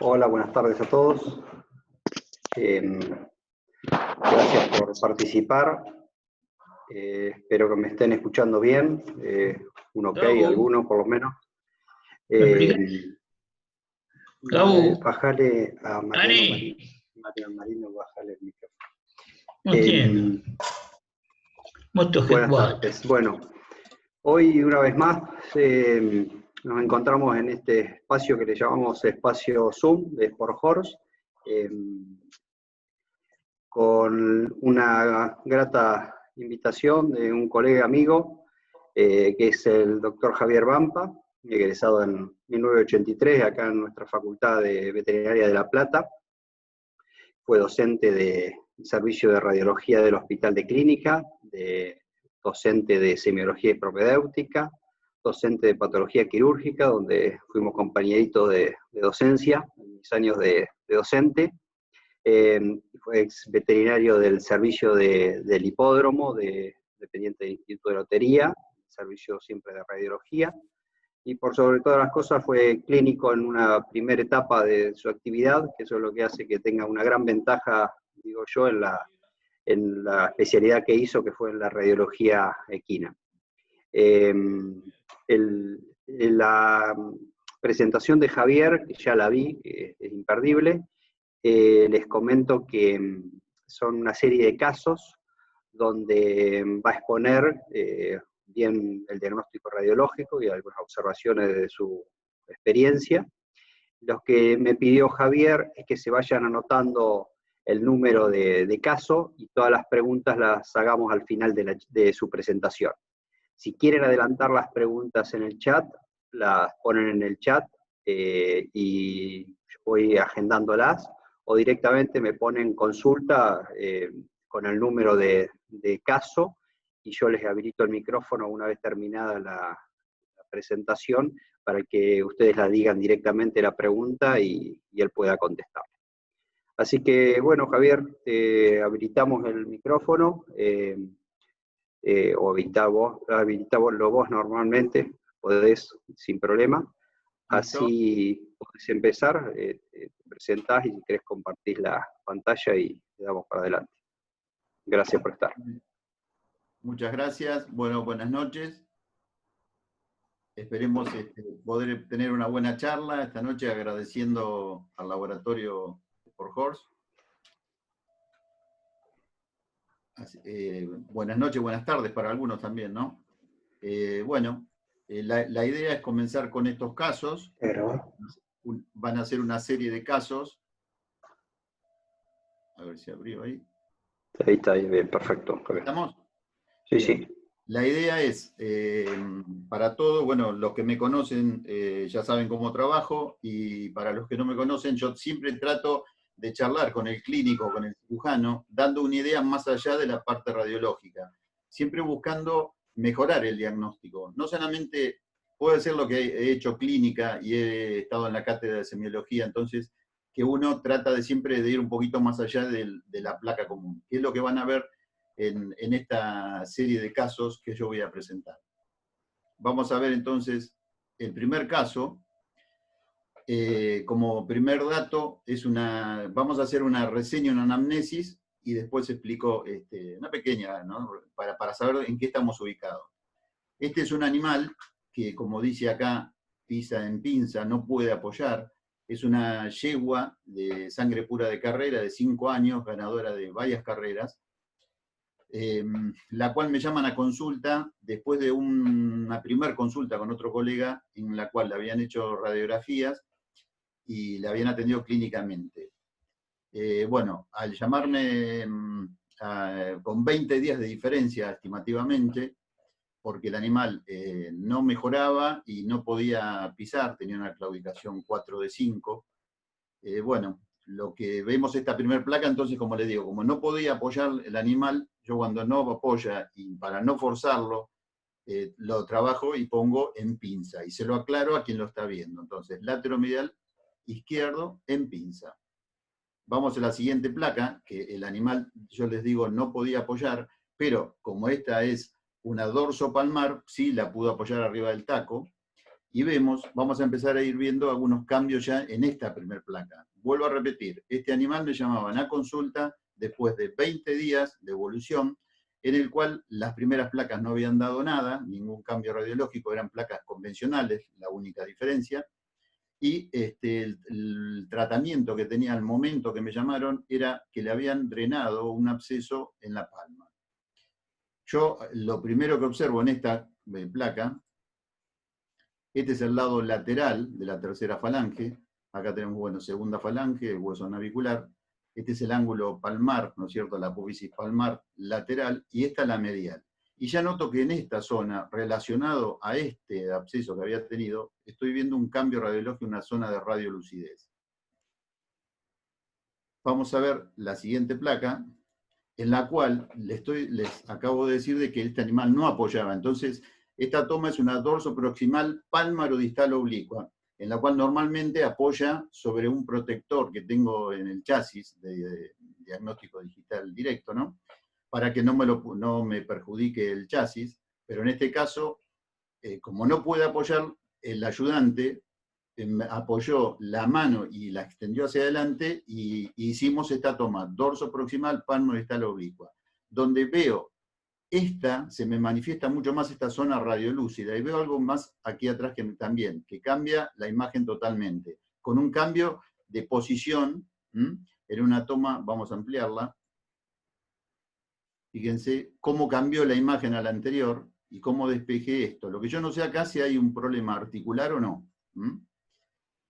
Hola, buenas tardes a todos. Gracias por participar. Espero que me estén escuchando bien. Un ok, Gabo, alguno por lo menos. ¿me explicás? Gabo, Bájale a Mariano Ari, Marino, bájale el micrófono. no entiendo. Buenas tardes. Bueno, hoy una vez más nos encontramos en este espacio que le llamamos espacio Zoom de SportHorse, con una grata invitación de un colega amigo, que es el doctor Javier Vampa, egresado en 1983 acá en nuestra Facultad de Veterinaria de La Plata. Fue docente del servicio de radiología del Hospital de Clínica, docente de semiología y propedéutica, docente de patología quirúrgica, donde fuimos compañeritos de docencia en mis años de docente. Fue ex veterinario del servicio del hipódromo, dependiente del Instituto de Lotería, servicio siempre de radiología, y por sobre todas las cosas fue clínico en una primera etapa de su actividad, que eso es lo que hace que tenga una gran ventaja, digo yo, en la especialidad que hizo, que fue en la radiología equina. La presentación de Javier, que ya la vi, que es imperdible. Les comento que son una serie de casos donde va a exponer bien el diagnóstico radiológico y algunas observaciones de su experiencia. Lo que me pidió Javier es que se vayan anotando el número de caso y todas las preguntas las hagamos al final de su presentación. Si quieren adelantar las preguntas en el chat, las ponen en el chat y yo voy agendándolas, o directamente me ponen consulta con el número de caso y yo les habilito el micrófono una vez terminada la presentación para que ustedes la digan directamente la pregunta y él pueda contestar. Así que, bueno, Javier, habilitamos el micrófono, o habilitalo vos normalmente, podés sin problema. Así podés empezar, te presentás y si querés compartir la pantalla y le damos para adelante. Gracias por estar. Muchas gracias. Bueno, buenas noches. Esperemos poder tener una buena charla esta noche, agradeciendo al laboratorio SportHorse. Buenas noches, buenas tardes para algunos también, ¿no? La idea es comenzar con estos casos. Van a ser una serie de casos. A ver si abrió ahí. Ahí está, bien, perfecto. ¿Estamos? Sí, bien. Sí. La idea es, para todos, bueno, los que me conocen ya saben cómo trabajo, y para los que no me conocen, yo siempre trato de charlar con el clínico, con el cirujano, dando una idea más allá de la parte radiológica, siempre buscando mejorar el diagnóstico. No solamente puede ser lo que he hecho clínica y he estado en la cátedra de semiología, entonces que uno trata de siempre de ir un poquito más allá de la placa común, que es lo que van a ver en esta serie de casos que yo voy a presentar. Vamos a ver entonces el primer caso. Como primer dato, vamos a hacer una reseña, una anamnesis, y después explico una pequeña, ¿no? para saber en qué estamos ubicados. Este es un animal que, como dice acá, pisa en pinza, no puede apoyar. Es una yegua de sangre pura de carrera de 5 años, ganadora de varias carreras, la cual me llaman a consulta después de una primer consulta con otro colega en la cual le habían hecho radiografías y le habían atendido clínicamente. Al llamarme con 20 días de diferencia estimativamente, porque el animal no mejoraba y no podía pisar, tenía una claudicación 4 de 5, lo que vemos esta primera placa, entonces, como le digo, como no podía apoyar el animal, yo cuando no apoya, y para no forzarlo, lo trabajo y pongo en pinza, y se lo aclaro a quien lo está viendo. Entonces, lateromedial izquierdo en pinza. Vamos a la siguiente placa, que el animal, yo les digo, no podía apoyar, pero como esta es una dorsopalmar, sí la pudo apoyar arriba del taco. y vemos, vamos a empezar a ir viendo algunos cambios ya en esta primer placa. Vuelvo a repetir, este animal me llamaban a consulta después de 20 días de evolución, en el cual las primeras placas no habían dado nada, ningún cambio radiológico, eran placas convencionales, la única diferencia, y el tratamiento que tenía al momento que me llamaron era que le habían drenado un absceso en la palma. Yo lo primero que observo en esta placa, este es el lado lateral de la tercera falange, acá tenemos, bueno, segunda falange, el hueso navicular, este es el ángulo palmar, ¿no es cierto?, la apófisis palmar lateral, y esta la medial. Y ya noto que en esta zona, relacionado a este absceso que había tenido, estoy viendo un cambio radiológico en una zona de radiolucidez. Vamos a ver la siguiente placa, en la cual les acabo de decir de que este animal no apoyaba. Entonces, esta toma es una dorso proximal palmaro-distal oblicua, en la cual normalmente apoya sobre un protector que tengo en el chasis de diagnóstico digital directo, ¿no?, para que no me perjudique el chasis, pero en este caso, como no puede apoyar, el ayudante apoyó la mano y la extendió hacia adelante y hicimos esta toma, dorso proximal, palmo distal oblicua, donde veo se me manifiesta mucho más esta zona radiolúcida, y veo algo más aquí atrás también, que cambia la imagen totalmente, con un cambio de posición, en una toma, vamos a ampliarla. Fíjense cómo cambió la imagen a la anterior y cómo despejé esto. Lo que yo no sé acá si hay un problema articular o no.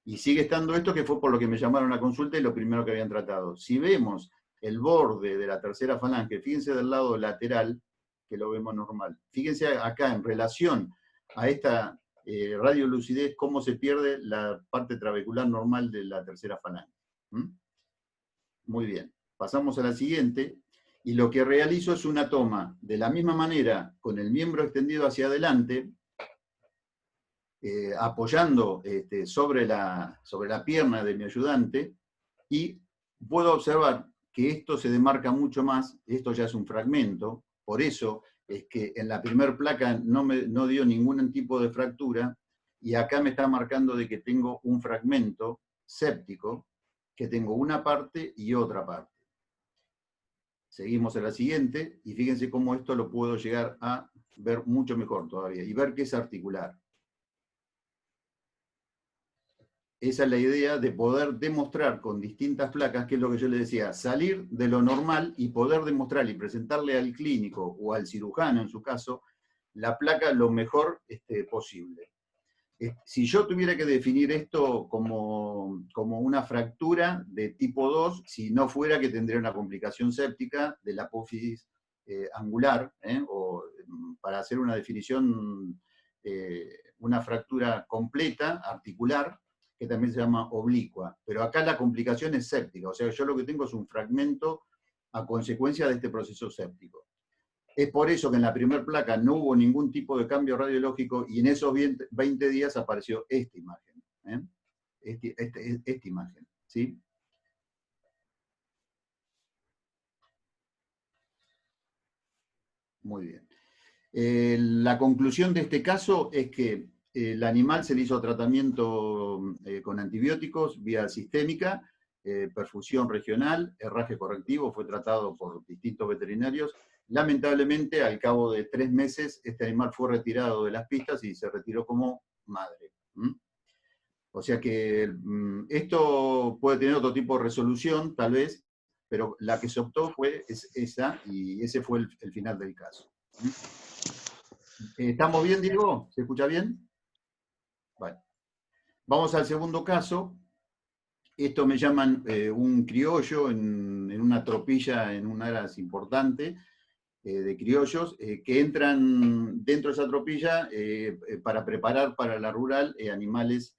Y sigue estando esto, que fue por lo que me llamaron a consulta y lo primero que habían tratado. Si vemos el borde de la tercera falange, fíjense del lado lateral, que lo vemos normal. Fíjense acá en relación a esta radiolucidez, cómo se pierde la parte trabecular normal de la tercera falange. Muy bien. Pasamos a la siguiente. Y lo que realizo es una toma de la misma manera, con el miembro extendido hacia adelante, apoyando sobre la pierna de mi ayudante, y puedo observar que esto se demarca mucho más, esto ya es un fragmento, por eso es que en la primera placa no dio ningún tipo de fractura, y acá me está marcando de que tengo un fragmento séptico, que tengo una parte y otra parte. Seguimos a la siguiente, y fíjense cómo esto lo puedo llegar a ver mucho mejor todavía, y ver que es articular. Esa es la idea de poder demostrar con distintas placas, que es lo que yo les decía, salir de lo normal y poder demostrar y presentarle al clínico o al cirujano, en su caso, la placa lo mejor posible. Si yo tuviera que definir esto como una fractura de tipo 2, si no fuera que tendría una complicación séptica de la apófisis angular, o para hacer una definición, una fractura completa, articular, que también se llama oblicua. Pero acá la complicación es séptica, o sea, yo lo que tengo es un fragmento a consecuencia de este proceso séptico. Es por eso que en la primera placa no hubo ningún tipo de cambio radiológico, y en esos 20 días apareció esta imagen. Esta imagen, ¿sí? Muy bien. La conclusión de este caso es que el animal se le hizo tratamiento con antibióticos vía sistémica, perfusión regional, herraje correctivo, fue tratado por distintos veterinarios. Lamentablemente, al cabo de 3 meses, este animal fue retirado de las pistas y se retiró como madre. O sea que esto puede tener otro tipo de resolución, tal vez, pero la que se optó fue esa, y ese fue el final del caso. ¿Estamos bien, Diego? ¿Se escucha bien? Vale. Vamos al segundo caso. Esto me llaman un criollo en una tropilla, en un aras importante de criollos, que entran dentro de esa tropilla para preparar para la rural animales,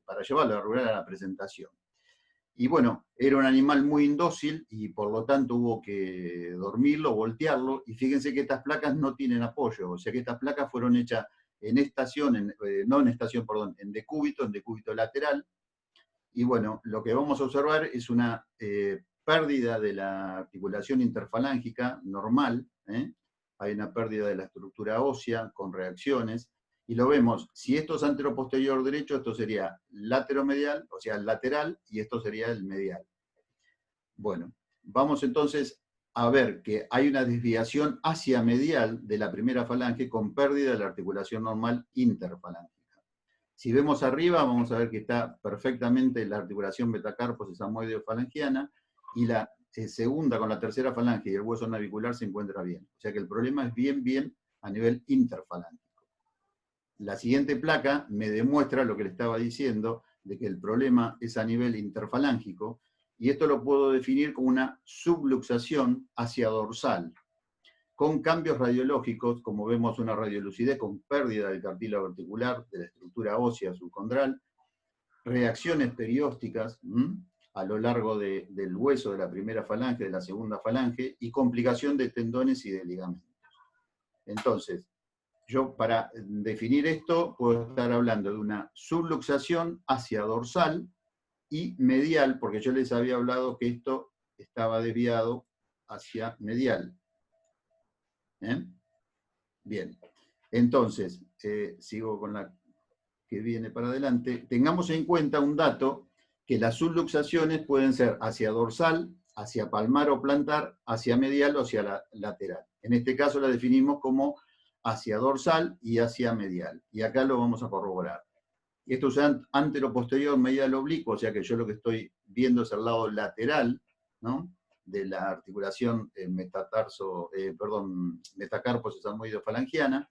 para llevarlo a la rural a la presentación. Y bueno, era un animal muy indócil y por lo tanto hubo que dormirlo, voltearlo, y fíjense que estas placas no tienen apoyo, o sea que estas placas fueron hechas en estación, no en estación, perdón, en decúbito lateral. Y bueno, lo que vamos a observar es una pérdida de la articulación interfalángica normal, hay una pérdida de la estructura ósea con reacciones, Y lo vemos, si esto es anteroposterior derecho, esto sería lateromedial, o sea, el lateral, y esto sería el medial. Bueno, vamos entonces a ver que hay una desviación hacia medial de la primera falange con pérdida de la articulación normal interfalángica. Si vemos arriba, vamos a ver que está perfectamente la articulación metacarpo-sesamoideo-falangiana, y la segunda con la tercera falange y el hueso navicular se encuentra bien. O sea que el problema es bien a nivel interfalángico. La siguiente placa me demuestra lo que le estaba diciendo, de que el problema es a nivel interfalángico, y esto lo puedo definir como una subluxación hacia dorsal, con cambios radiológicos, como vemos una radiolucidez con pérdida del cartílago articular, de la estructura ósea subcondral, reacciones periósticas a lo largo del hueso de la primera falange, de la segunda falange, y complicación de tendones y de ligamentos. Entonces, yo para definir esto puedo estar hablando de una subluxación hacia dorsal y medial, porque yo les había hablado que esto estaba desviado hacia medial. Bien, entonces, sigo con la que viene para adelante. Tengamos en cuenta un dato, que las subluxaciones pueden ser hacia dorsal, hacia palmar o plantar, hacia medial o hacia lateral. En este caso la definimos como hacia dorsal y hacia medial. Y acá lo vamos a corroborar. Esto es anteroposterior medial oblicuo, o sea que yo lo que estoy viendo es el lado lateral, ¿no?, de la articulación metacarpo-sesamoideo-falangiana.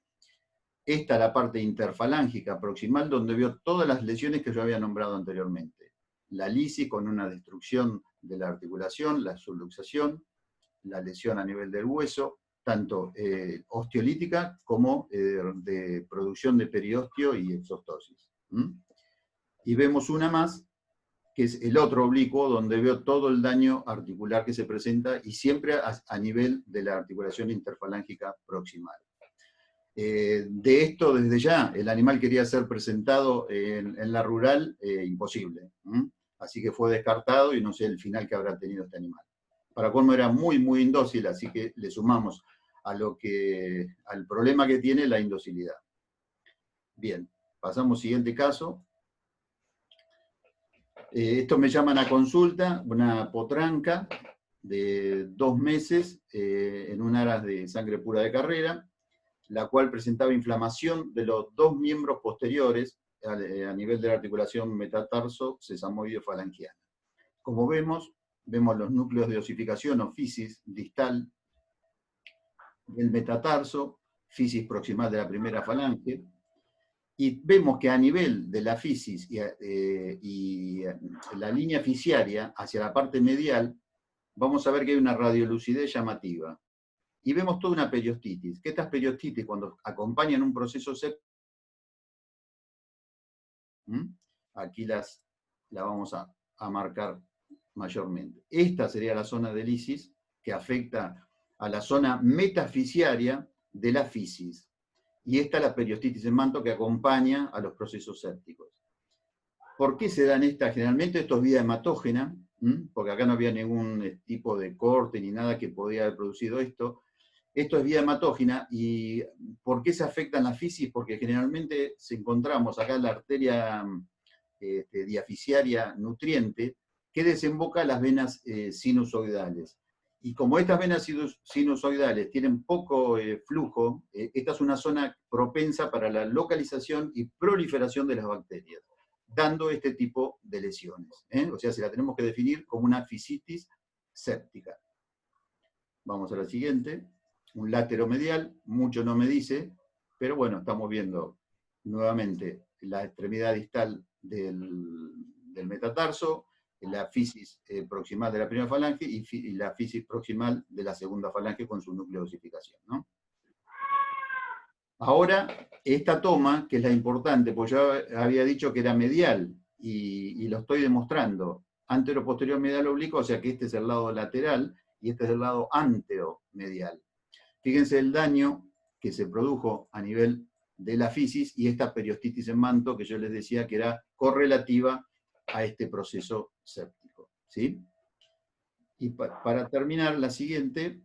Esta es la parte interfalángica proximal, donde veo todas las lesiones que yo había nombrado anteriormente. La lisis con una destrucción de la articulación, la subluxación, la lesión a nivel del hueso, tanto osteolítica como de producción de periostio y exostosis. Y vemos una más, que es el otro oblicuo, donde veo todo el daño articular que se presenta, y siempre a nivel de la articulación interfalángica proximal. De esto, desde ya, el animal quería ser presentado en la rural, imposible. Así que fue descartado, y no sé el final que habrá tenido este animal. Para colmo era muy indócil, así que le sumamos al problema que tiene la indocilidad. Bien, pasamos al siguiente caso. Esto me llaman a consulta, una potranca de 2 meses en un aras de sangre pura de carrera, la cual presentaba inflamación de los 2 miembros posteriores a nivel de la articulación metatarso-sesamoideo-falangiana. Como vemos los núcleos de osificación o fisis distal del metatarso, fisis proximal de la primera falange, y vemos que a nivel de la fisis y la línea fisiaria hacia la parte medial, vamos a ver que hay una radiolucidez llamativa. Y vemos toda una periostitis, que estas periostitis, cuando acompañan un proceso séptico, aquí la vamos a marcar mayormente. Esta sería la zona de lisis que afecta a la zona metafisiaria de la fisis. Y esta es la periostitis en manto que acompaña a los procesos sépticos. ¿Por qué se dan estas? Generalmente esto es vía hematógena, porque acá no había ningún tipo de corte ni nada que podía haber producido esto. Esto es vía hematógena. ¿Y por qué se afectan las fisis? Porque generalmente encontramos acá la arteria diafisiaria nutriente que desemboca las venas sinusoidales. Y como estas venas sinusoidales tienen poco flujo, esta es una zona propensa para la localización y proliferación de las bacterias, dando este tipo de lesiones. O sea, se la tenemos que definir como una fisitis séptica. Vamos a la siguiente. Un lateromedial, mucho no me dice, pero bueno, estamos viendo nuevamente la extremidad distal del metatarso, la fisis proximal de la primera falange y la fisis proximal de la segunda falange con su núcleo de osificación, ¿no? Ahora, esta toma, que es la importante, porque yo había dicho que era medial, y lo estoy demostrando, antero-posterior medial oblicuo, o sea que este es el lado lateral, y este es el lado antero-medial. Fíjense el daño que se produjo a nivel de la fisis y esta periostitis en manto que yo les decía que era correlativa a este proceso séptico, ¿sí? Y para terminar, la siguiente,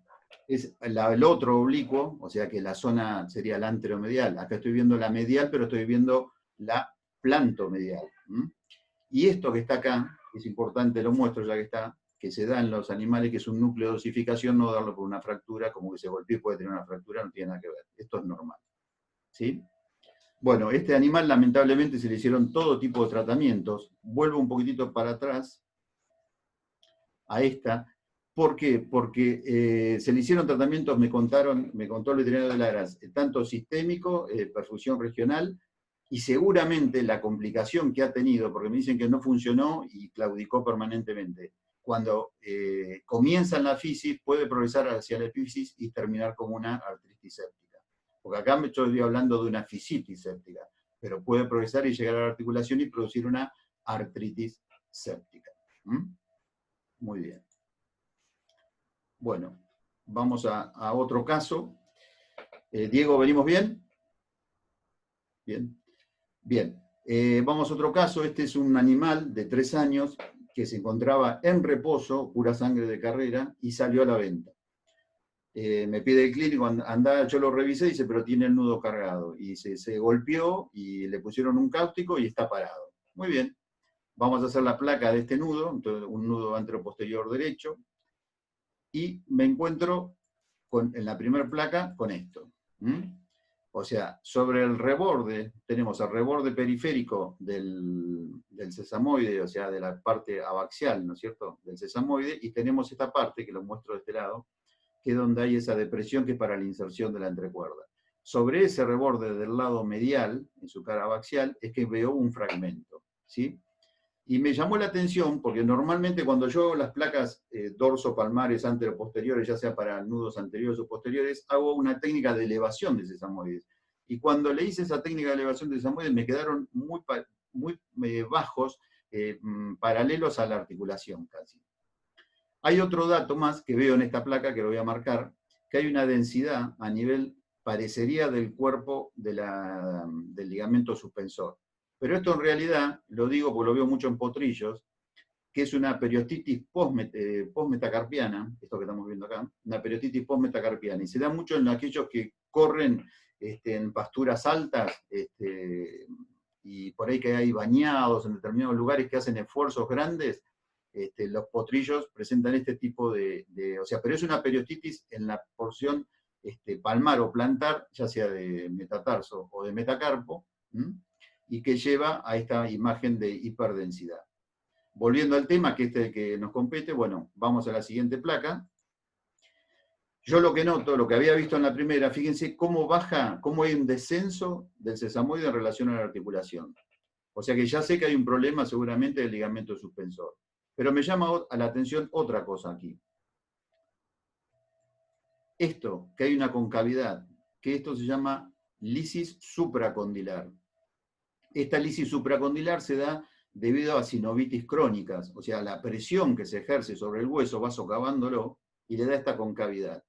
es el otro oblicuo, o sea que la zona sería la anteromedial. Acá estoy viendo la medial, pero estoy viendo la plantomedial. Y esto que está acá, es importante, lo muestro ya que está, que se da en los animales, que es un núcleo de osificación, no darlo por una fractura, como que se golpeó y puede tener una fractura, no tiene nada que ver. Esto es normal. ¿Sí? Bueno, este animal lamentablemente se le hicieron todo tipo de tratamientos. Vuelvo un poquitito para atrás a esta. ¿Por qué? Porque se le hicieron tratamientos, me contó el veterinario de Laras, tanto sistémico, perfusión regional, y seguramente la complicación que ha tenido, porque me dicen que no funcionó y claudicó permanentemente, cuando comienza la fisis, puede progresar hacia la epifisis y terminar como una artritis séptica. Porque acá me estoy hablando de una fisitis séptica, pero puede progresar y llegar a la articulación y producir una artritis séptica. Muy bien. Bueno, vamos a otro caso. Diego, ¿venimos bien? Bien. Bien. Vamos a otro caso. Este es un animal de 3 años que se encontraba en reposo, pura sangre de carrera, y salió a la venta. Me pide el clínico, anda, yo lo revisé y dice, pero tiene el nudo cargado. Y se golpeó y le pusieron un cáustico y está parado. Muy bien. Vamos a hacer la placa de este nudo, entonces, un nudo anteroposterior derecho. Y me encuentro en la primera placa con esto. O sea, sobre el reborde, tenemos el reborde periférico del sesamoide, o sea, de la parte abaxial, ¿no es cierto?, del sesamoide, y tenemos esta parte, que lo muestro de este lado, que es donde hay esa depresión que es para la inserción de la entrecuerda. Sobre ese reborde del lado medial, en su cara abaxial, es que veo un fragmento, ¿sí? Y me llamó la atención porque normalmente cuando yo hago las placas dorso-palmares anteroposteriores, ya sea para nudos anteriores o posteriores, hago una técnica de elevación de sesamoides. Y cuando le hice esa técnica de elevación de sesamoides me quedaron muy bajos, paralelos a la articulación casi. Hay otro dato más que veo en esta placa que lo voy a marcar, que hay una densidad a nivel, parecería del cuerpo del ligamento suspensor. Pero esto en realidad, lo digo porque lo veo mucho en potrillos, que es una periostitis postmetacarpiana, esto que estamos viendo acá, una periostitis postmetacarpiana, y se da mucho en aquellos que corren en pasturas altas, y por ahí que hay bañados en determinados lugares que hacen esfuerzos grandes, los potrillos presentan este tipo o sea, pero es una periostitis en la porción palmar o plantar, ya sea de metatarso o de metacarpo, y que lleva a esta imagen de hiperdensidad. Volviendo al tema, que este es el que nos compete, bueno, vamos a la siguiente placa. Yo lo que noto, lo que había visto en la primera, fíjense cómo baja, cómo hay un descenso del sesamoide en relación a la articulación. O sea que ya sé que hay un problema seguramente del ligamento suspensor. Pero me llama a la atención otra cosa aquí. Esto, que hay una concavidad, que esto se llama lisis supracondilar. Esta lisis supracondilar se da debido a sinovitis crónicas, o sea, la presión que se ejerce sobre el hueso va socavándolo y le da esta concavidad.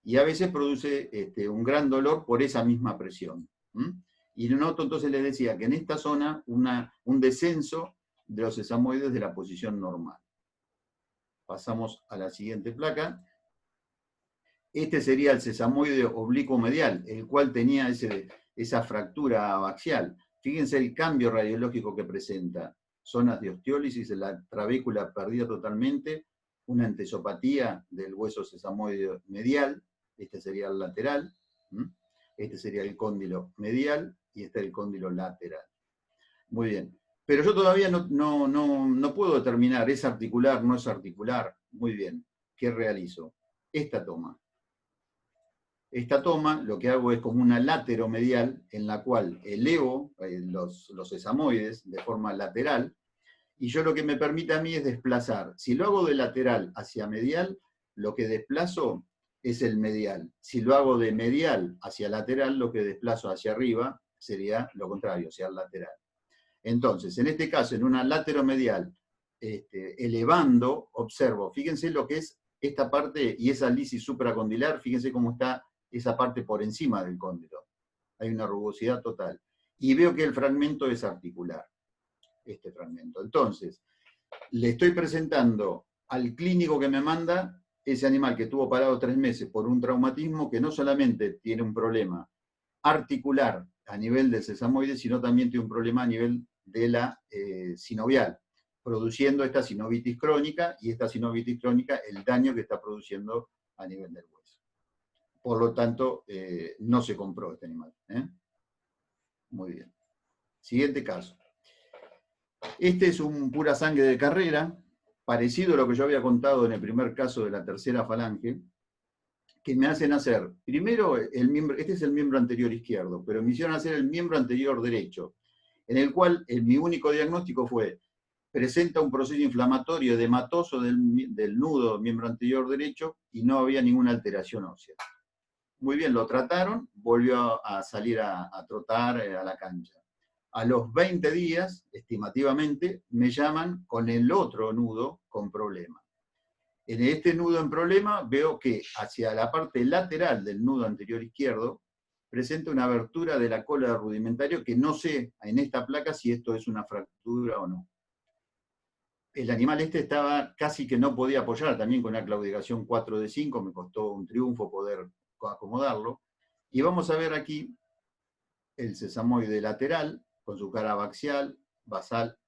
Y a veces produce un gran dolor por esa misma presión. Y noto, entonces les decía, que en esta zona un descenso de los sesamoides de la posición normal. Pasamos a la siguiente placa. Este sería el sesamoide oblicuo medial, el cual tenía esa fractura abaxial. Fíjense el cambio radiológico que presenta. Zonas de osteólisis, la trabécula perdida totalmente, una antesopatía del hueso sesamoide medial, este sería el lateral, este sería el cóndilo medial y este es el cóndilo lateral. Muy bien. Pero yo todavía no puedo determinar, ¿es articular, no es articular? Muy bien. ¿Qué realizo? Esta toma. Esta toma lo que hago es como una lateromedial en la cual elevo los sesamoides de forma lateral y yo lo que me permite a mí es desplazar. Si lo hago de lateral hacia medial, lo que desplazo es el medial. Si lo hago de medial hacia lateral, lo que desplazo hacia arriba sería lo contrario, o sea, el lateral. Entonces, en este caso, en una lateromedial, elevando, observo, fíjense lo que es esta parte y esa lisis supracondilar, fíjense cómo está esa parte por encima del cóndilo. Hay una rugosidad total. Y veo que el fragmento es articular, este fragmento. Entonces, le estoy presentando al clínico que me manda ese animal que estuvo parado 3 meses por un traumatismo que no solamente tiene un problema articular a nivel del sesamoide, sino también tiene un problema a nivel de la sinovial, produciendo esta sinovitis crónica, y esta sinovitis crónica, el daño que está produciendo a nivel del hueso. Por lo tanto, no se compró este animal. Muy bien. Siguiente caso. Este es un pura sangre de carrera, parecido a lo que yo había contado en el primer caso de la tercera falange, que me hacen hacer, primero, este es el miembro anterior izquierdo, pero me hicieron hacer el miembro anterior derecho, en el cual mi único diagnóstico fue, presenta un proceso inflamatorio edematoso del nudo miembro anterior derecho y no había ninguna alteración ósea. Muy bien, lo trataron, volvió a salir a trotar a la cancha. A los 20 días, estimativamente, me llaman con el otro nudo con problema. En este nudo en problema veo que hacia la parte lateral del nudo anterior izquierdo presenta una abertura de la cola rudimentario que no sé en esta placa si esto es una fractura o no. El animal este estaba casi que no podía apoyar, también con una claudicación 4 de 5, me costó un triunfo poder acomodarlo. Y vamos a ver aquí el sesamoide lateral, con su cara abaxial, basal,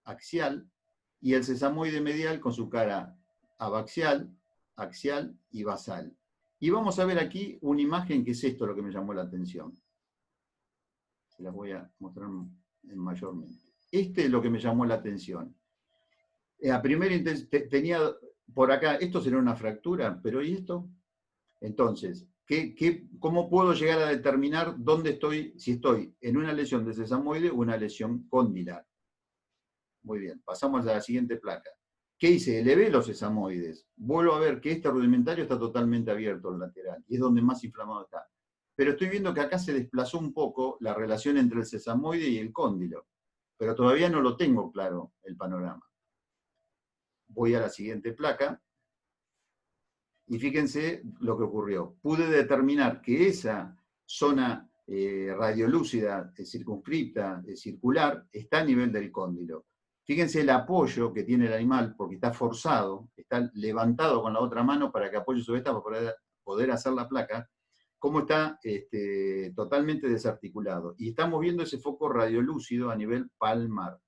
axial, y el sesamoide medial con su cara abaxial, axial y basal. Y vamos a ver aquí una imagen que es esto lo que me llamó la atención. Se las voy a mostrar mayormente. Este es lo que me llamó la atención. A primera intención tenía por acá, esto será una fractura, pero ¿y esto? Entonces, ¿cómo puedo llegar a determinar dónde estoy, si estoy en una lesión de sesamoide o una lesión condilar? Muy bien, pasamos a la siguiente placa. ¿Qué hice? Elevé los sesamoides. Vuelvo a ver que este rudimentario está totalmente abierto al lateral, y es donde más inflamado está. Pero estoy viendo que acá se desplazó un poco la relación entre el sesamoide y el cóndilo, pero todavía no lo tengo claro el panorama. Voy a la siguiente placa, y fíjense lo que ocurrió. Pude determinar que esa zona radiolúcida, circunscripta, circular, está a nivel del cóndilo. Fíjense el apoyo que tiene el animal, porque está forzado, está levantado con la otra mano para que apoye su esta para poder hacer la placa, cómo está totalmente desarticulado. Y estamos viendo ese foco radiolúcido a nivel palmar.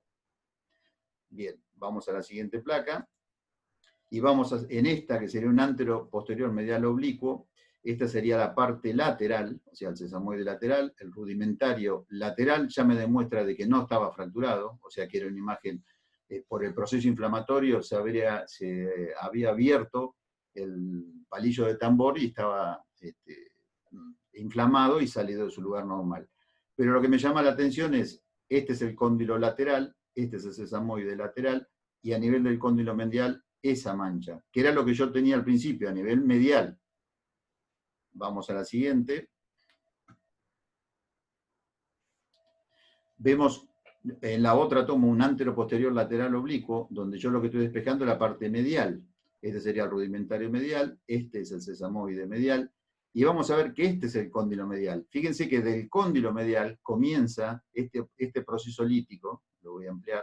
Bien, vamos a la siguiente placa. Y vamos en esta, que sería un antero posterior medial oblicuo, esta sería la parte lateral, o sea, el sesamoide lateral, el rudimentario lateral ya me demuestra de que no estaba fracturado, o sea que era una imagen, por el proceso inflamatorio se había abierto el palillo de tambor y estaba inflamado y salido de su lugar normal. Pero lo que me llama la atención es, este es el cóndilo lateral, este es el sesamoide lateral, y a nivel del cóndilo medial, esa mancha, que era lo que yo tenía al principio, a nivel medial. Vamos a la siguiente. Vemos en la otra toma un antero posterior lateral oblicuo, donde yo lo que estoy despejando es la parte medial. Este sería el rudimentario medial, este es el sesamoide medial, y vamos a ver que este es el cóndilo medial. Fíjense que del cóndilo medial comienza este proceso lítico, lo voy a ampliar,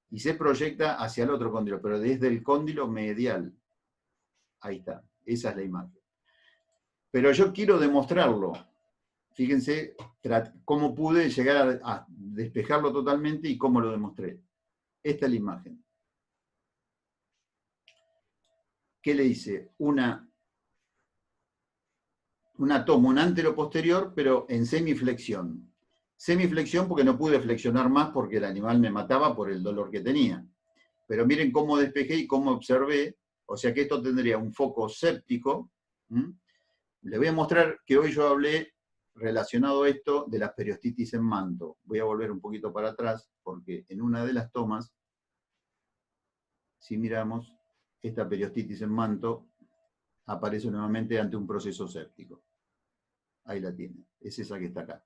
y se proyecta hacia el otro cóndilo, pero desde el cóndilo medial. Ahí está, esa es la imagen. Pero yo quiero demostrarlo. Fíjense cómo pude llegar a despejarlo totalmente y cómo lo demostré. Esta es la imagen. ¿Qué le hice? Una toma, un antero posterior, pero en semiflexión. Semiflexión porque no pude flexionar más porque el animal me mataba por el dolor que tenía. Pero miren cómo despejé y cómo observé, o sea que esto tendría un foco séptico. Les voy a mostrar que hoy yo hablé relacionado a esto de las periostitis en manto. Voy a volver un poquito para atrás porque en una de las tomas, si miramos, esta periostitis en manto aparece nuevamente ante un proceso séptico. Ahí la tienen, es esa que está acá.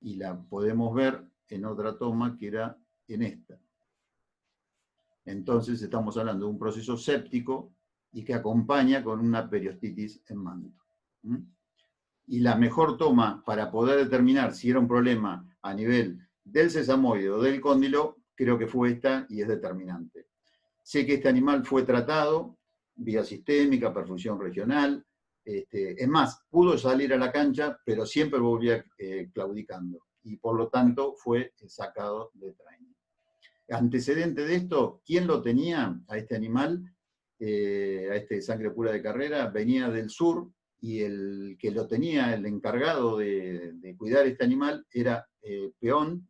Y la podemos ver en otra toma que era en esta. Entonces estamos hablando de un proceso séptico y que acompaña con una periostitis en manto. Y la mejor toma para poder determinar si era un problema a nivel del sesamoide o del cóndilo, creo que fue esta y es determinante. Sé que este animal fue tratado, vía sistémica, perfusión regional. Es más, pudo salir a la cancha, pero siempre volvía claudicando. Y por lo tanto fue sacado de training. Antecedente de esto, ¿quién lo tenía a este animal? A este sangre pura de carrera, venía del sur, y el que lo tenía, el encargado de cuidar este animal, era peón,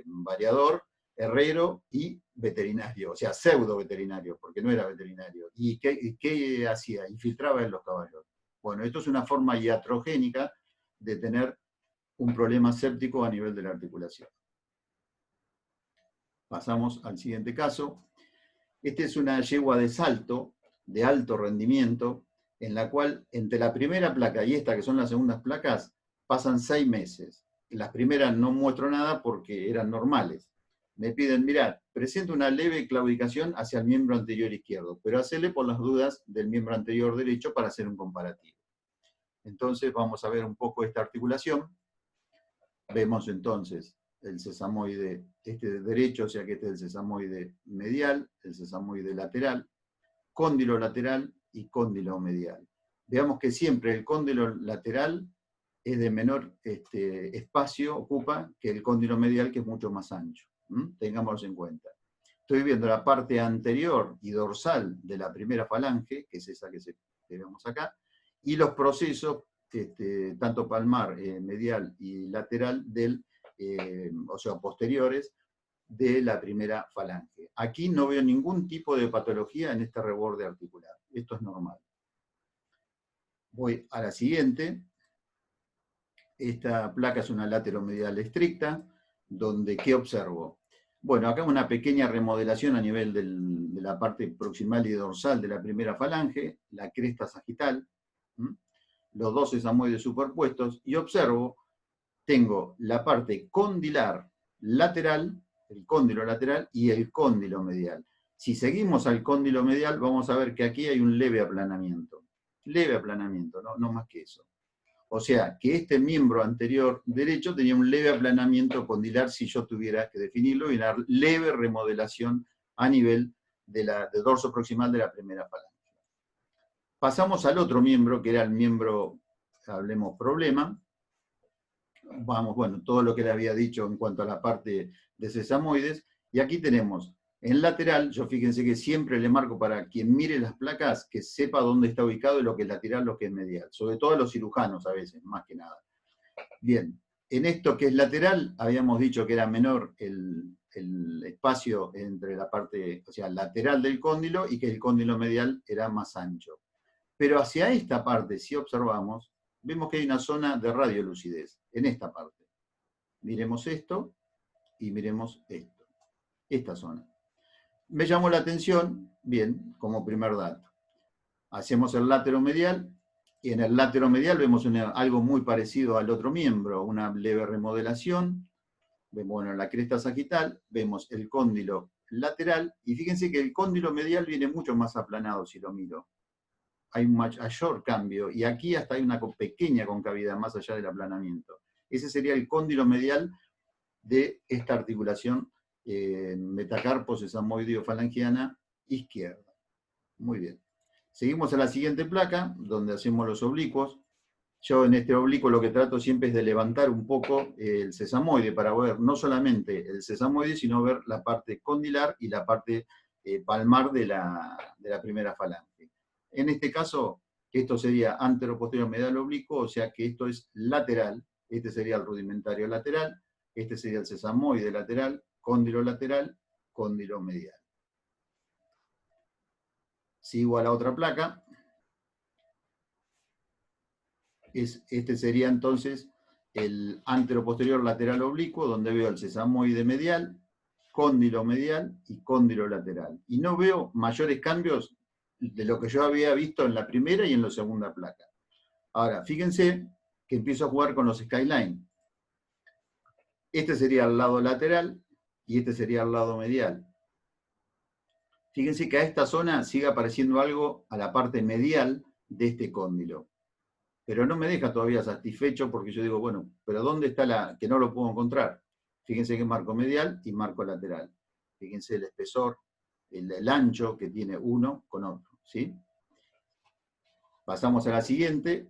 variador, herrero y veterinario, o sea, pseudo veterinario, porque no era veterinario. ¿Y qué hacía? Infiltraba en los caballos. Bueno, esto es una forma iatrogénica de tener un problema séptico a nivel de la articulación. Pasamos al siguiente caso. Esta es una yegua de salto, de alto rendimiento, en la cual entre la primera placa y esta, que son las segundas placas, pasan 6 meses. En las primeras no muestro nada porque eran normales. Me piden, mirad, presenta una leve claudicación hacia el miembro anterior izquierdo, pero hacele por las dudas del miembro anterior derecho para hacer un comparativo. Entonces vamos a ver un poco esta articulación. Vemos entonces el sesamoide derecho, o sea que este es el sesamoide medial, el sesamoide lateral, cóndilo lateral y cóndilo medial. Veamos que siempre el cóndilo lateral es de menor espacio, ocupa, que el cóndilo medial, que es mucho más ancho. Tengámoslo en cuenta. Estoy viendo la parte anterior y dorsal de la primera falange, que es esa que vemos acá, y los procesos, tanto palmar, medial y lateral, o sea, posteriores, de la primera falange. Aquí no veo ningún tipo de patología en este reborde articular. Esto es normal. Voy a la siguiente. Esta placa es una lateromedial estricta, donde, ¿qué observo? Bueno, acá una pequeña remodelación a nivel de la parte proximal y dorsal de la primera falange, la cresta sagital, los dos sesamoides superpuestos, y observo, tengo la parte condilar lateral, el cóndilo lateral, y el cóndilo medial. Si seguimos al cóndilo medial, vamos a ver que aquí hay un leve aplanamiento. Leve aplanamiento, no más que eso. O sea, que este miembro anterior derecho tenía un leve aplanamiento condilar si yo tuviera que definirlo, y una leve remodelación a nivel de dorso proximal de la primera falange. Pasamos al otro miembro, que era el miembro, hablemos, problema. Vamos, bueno, todo lo que le había dicho en cuanto a la parte de sesamoides. Y aquí tenemos, en lateral, yo fíjense que siempre le marco para quien mire las placas, que sepa dónde está ubicado y lo que es lateral, lo que es medial. Sobre todo a los cirujanos a veces, más que nada. Bien, en esto que es lateral, habíamos dicho que era menor el espacio entre la parte, o sea, lateral del cóndilo, y que el cóndilo medial era más ancho. Pero hacia esta parte, si observamos, vemos que hay una zona de radiolucidez, en esta parte. Miremos esto y miremos esto, esta zona. Me llamó la atención, bien, como primer dato. Hacemos el lateromedial, y en el lateromedial vemos algo muy parecido al otro miembro, una leve remodelación. Vemos, bueno, la cresta sagital, vemos el cóndilo lateral, y fíjense que el cóndilo medial viene mucho más aplanado si lo miro. Hay un mayor cambio, y aquí hasta hay una pequeña concavidad más allá del aplanamiento. Ese sería el cóndilo medial de esta articulación metacarpo sesamoideo falangiana izquierda. Muy bien. Seguimos a la siguiente placa, donde hacemos los oblicuos. Yo en este oblicuo lo que trato siempre es de levantar un poco el sesamoide para ver no solamente el sesamoide, sino ver la parte condilar y la parte palmar de la primera falange. En este caso, esto sería antero-posterior medial oblicuo, o sea que esto es lateral. Este sería el rudimentario lateral, este sería el sesamoide lateral, cóndilo lateral, cóndilo medial. Sigo a la otra placa. Este sería entonces el antero-posterior lateral oblicuo, donde veo el sesamoide medial, cóndilo medial y cóndilo lateral. Y no veo mayores cambios de lo que yo había visto en la primera y en la segunda placa. Ahora, fíjense que empiezo a jugar con los skyline. Este sería el lado lateral y este sería el lado medial. Fíjense que a esta zona sigue apareciendo algo a la parte medial de este cóndilo. Pero no me deja todavía satisfecho porque yo digo, bueno, pero ¿dónde está que no lo puedo encontrar? Fíjense que marco medial y marco lateral. Fíjense el espesor, el ancho que tiene uno con otro. ¿sí? Pasamos a la siguiente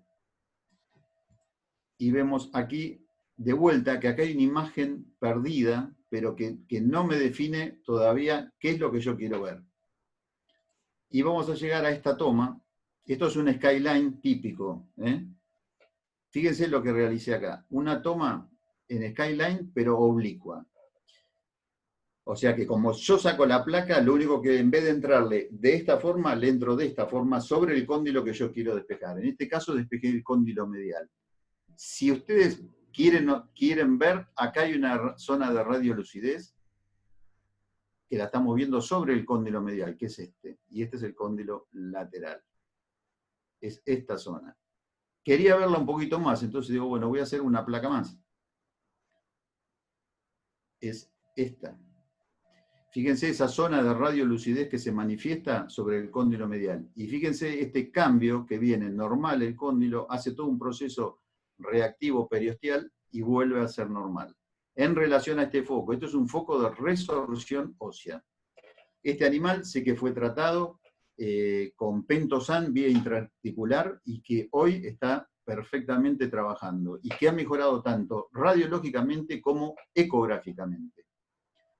y vemos aquí de vuelta que acá hay una imagen perdida, pero que no me define todavía qué es lo que yo quiero ver. Y vamos a llegar a esta toma. Esto es un skyline típico, ¿eh? Fíjense lo que realicé acá. Una toma en skyline, pero oblicua. O sea que como yo saco la placa, lo único que en vez de entrarle de esta forma, le entro de esta forma sobre el cóndilo que yo quiero despejar. En este caso despejé el cóndilo medial. Si ustedes quieren ver, acá hay una zona de radiolucidez que la estamos viendo sobre el cóndilo medial, que es este. Y este es el cóndilo lateral. Es esta zona. Quería verla un poquito más, entonces digo, bueno, voy a hacer una placa más. Es esta. Fíjense esa zona de radiolucidez que se manifiesta sobre el cóndilo medial. Y fíjense este cambio que viene normal, el cóndilo hace todo un proceso reactivo periosteal y vuelve a ser normal. En relación a este foco, esto es un foco de resorción ósea. Este animal sé que fue tratado con pentosan vía intraarticular y que hoy está perfectamente trabajando y que ha mejorado tanto radiológicamente como ecográficamente.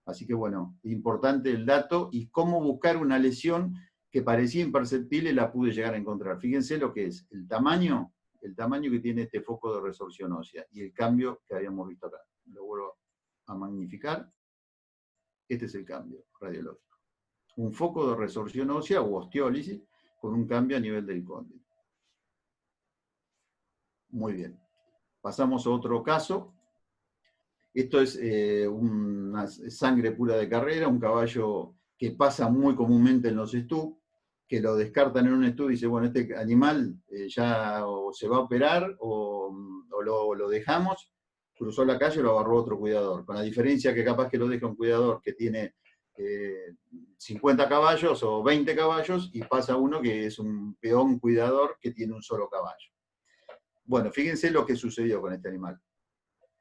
Así que bueno, importante el dato y cómo buscar una lesión que parecía imperceptible la pude llegar a encontrar. Fíjense lo que es el tamaño que tiene este foco de resorción ósea y el cambio que habíamos visto acá. Lo vuelvo a magnificar. Este es el cambio radiológico. Un foco de resorción ósea o osteólisis con un cambio a nivel del cóndilo. Muy bien. Pasamos a otro caso. Esto es una sangre pura de carrera, un caballo que pasa muy comúnmente en los STU, que lo descartan en un STU y dice, bueno, este animal ya o se va a operar o lo dejamos, cruzó la calle y lo agarró otro cuidador, con la diferencia que capaz que lo deja un cuidador que tiene 50 caballos o 20 caballos y pasa uno que es un peón cuidador que tiene un solo caballo. Bueno, fíjense lo que sucedió con este animal.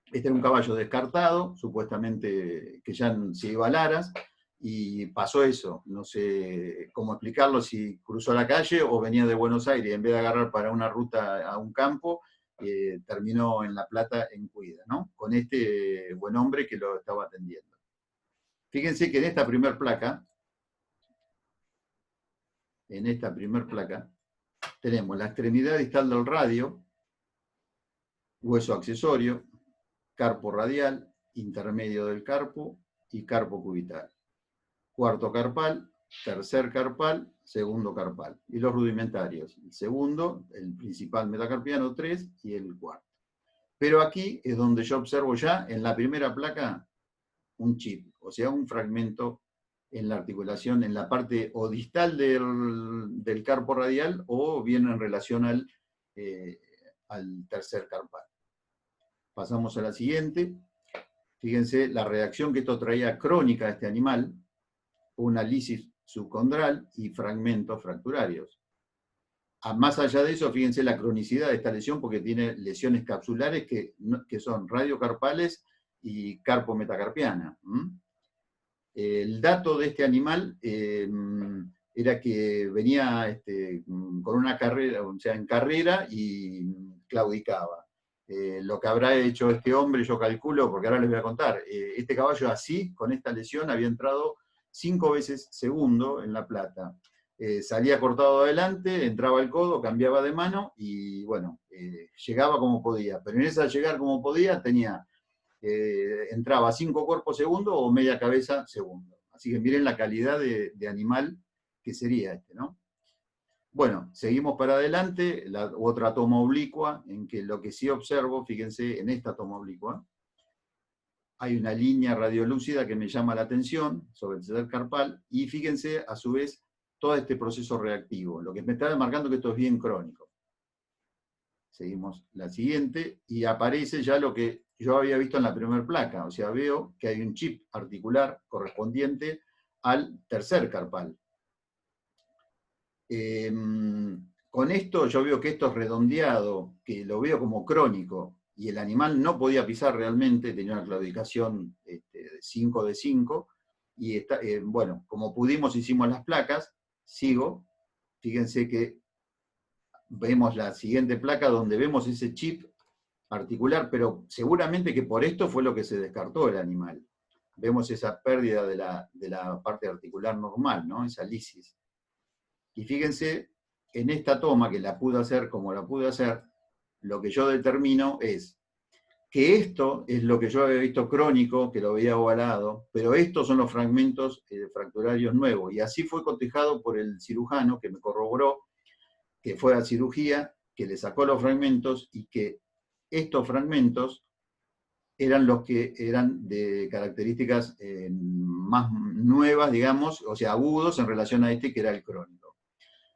Este era un caballo descartado, supuestamente que ya se iba a Laras, y pasó eso. No sé cómo explicarlo, si cruzó la calle o venía de Buenos Aires, y en vez de agarrar para una ruta a un campo, terminó en La Plata en Cuida, ¿no? Con este buen hombre que lo estaba atendiendo. Fíjense que en esta primer placa, tenemos la extremidad distal del radio, hueso accesorio, carpo radial, intermedio del carpo y carpo cubital. Cuarto carpal, tercer carpal, segundo carpal. Y los rudimentarios, el segundo, el principal metacarpiano 3 y el cuarto. Pero aquí es donde yo observo ya en la primera placa un chip, o sea, un fragmento en la articulación, en la parte o distal del carpo radial o bien en relación al tercer carpal. Pasamos a la siguiente. Fíjense la reacción que esto traía crónica a este animal, una lisis subcondral y fragmentos fracturarios. Más allá de eso, fíjense la cronicidad de esta lesión porque tiene lesiones capsulares que son radiocarpales y carpometacarpiana. El dato de este animal era que venía con una carrera, o sea, en carrera y claudicaba. Lo que habrá hecho este hombre, yo calculo, porque ahora les voy a contar, este caballo así, con esta lesión, había entrado 5 veces segundo en La Plata. Salía cortado adelante, entraba al codo, cambiaba de mano y bueno, llegaba como podía. Pero en esa llegar como podía entraba 5 cuerpos segundo o media cabeza segundo. Así que miren la calidad de animal que sería este, ¿no? Bueno, seguimos para adelante, la otra toma oblicua, en que lo que sí observo, fíjense, en esta toma oblicua, hay una línea radiolúcida que me llama la atención sobre el tercer carpal, y fíjense, a su vez, todo este proceso reactivo, lo que me está marcando que esto es bien crónico. Seguimos la siguiente, y aparece ya lo que yo había visto en la primera placa, o sea, veo que hay un chip articular correspondiente al tercer carpal. Con esto yo veo que esto es redondeado, que lo veo como crónico, y el animal no podía pisar realmente, tenía una claudicación de 5 de 5, y bueno, como pudimos hicimos las placas, sigo, Fíjense que vemos la siguiente placa donde vemos ese chip articular, pero seguramente que por esto fue lo que se descartó el animal. Vemos esa pérdida de la parte articular normal, ¿no? Esa lisis. Y fíjense, en esta toma, que la pude hacer como la pude hacer, lo que yo determino es que esto es lo que yo había visto crónico, que lo veía ovalado, pero estos son los fragmentos fracturarios nuevos. Y así fue cotejado por el cirujano que me corroboró, que fue a cirugía, que le sacó los fragmentos y que estos fragmentos eran los que eran de características más nuevas, digamos, o sea, agudos en relación a este que era el crónico.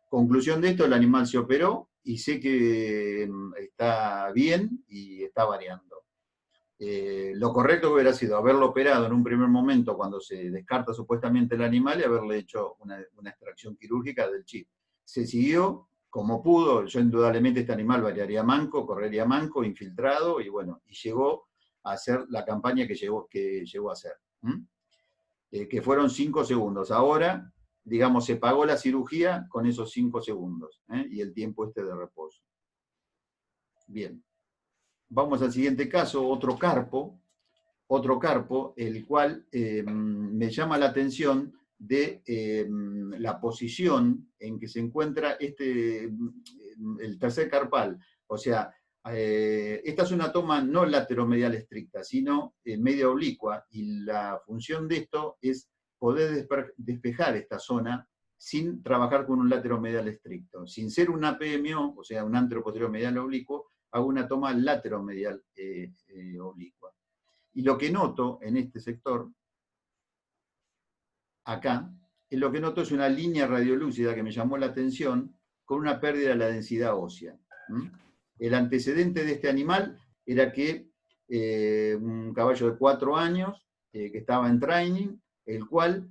Conclusión de esto, el animal se operó y sé que está bien y está variando. Lo correcto hubiera sido haberlo operado en un primer momento cuando se descarta supuestamente el animal y haberle hecho una extracción quirúrgica del chip. Se siguió como pudo, yo indudablemente este animal variaría manco, correría manco, infiltrado, y bueno, y llegó a hacer la campaña que llegó a hacer. Que fueron 5 segundos. Ahora, digamos, se pagó la cirugía con esos 5 segundos, y el tiempo de reposo. Bien. Vamos al siguiente caso, otro carpo, el cual me llama la atención de la posición en que se encuentra el tercer carpal. O sea, esta es una toma no lateromedial estricta, sino media oblicua, y la función de esto es poder despejar esta zona sin trabajar con un lateromedial estricto. Sin ser un APMO, o sea, un anteroposterior medial oblicuo, hago una toma lateromedial oblicua. Y lo que noto en este sector, acá, lo que noto es una línea radiolúcida que me llamó la atención con una pérdida de la densidad ósea. El antecedente de este animal era que un caballo de 4 años, que estaba en training, el cual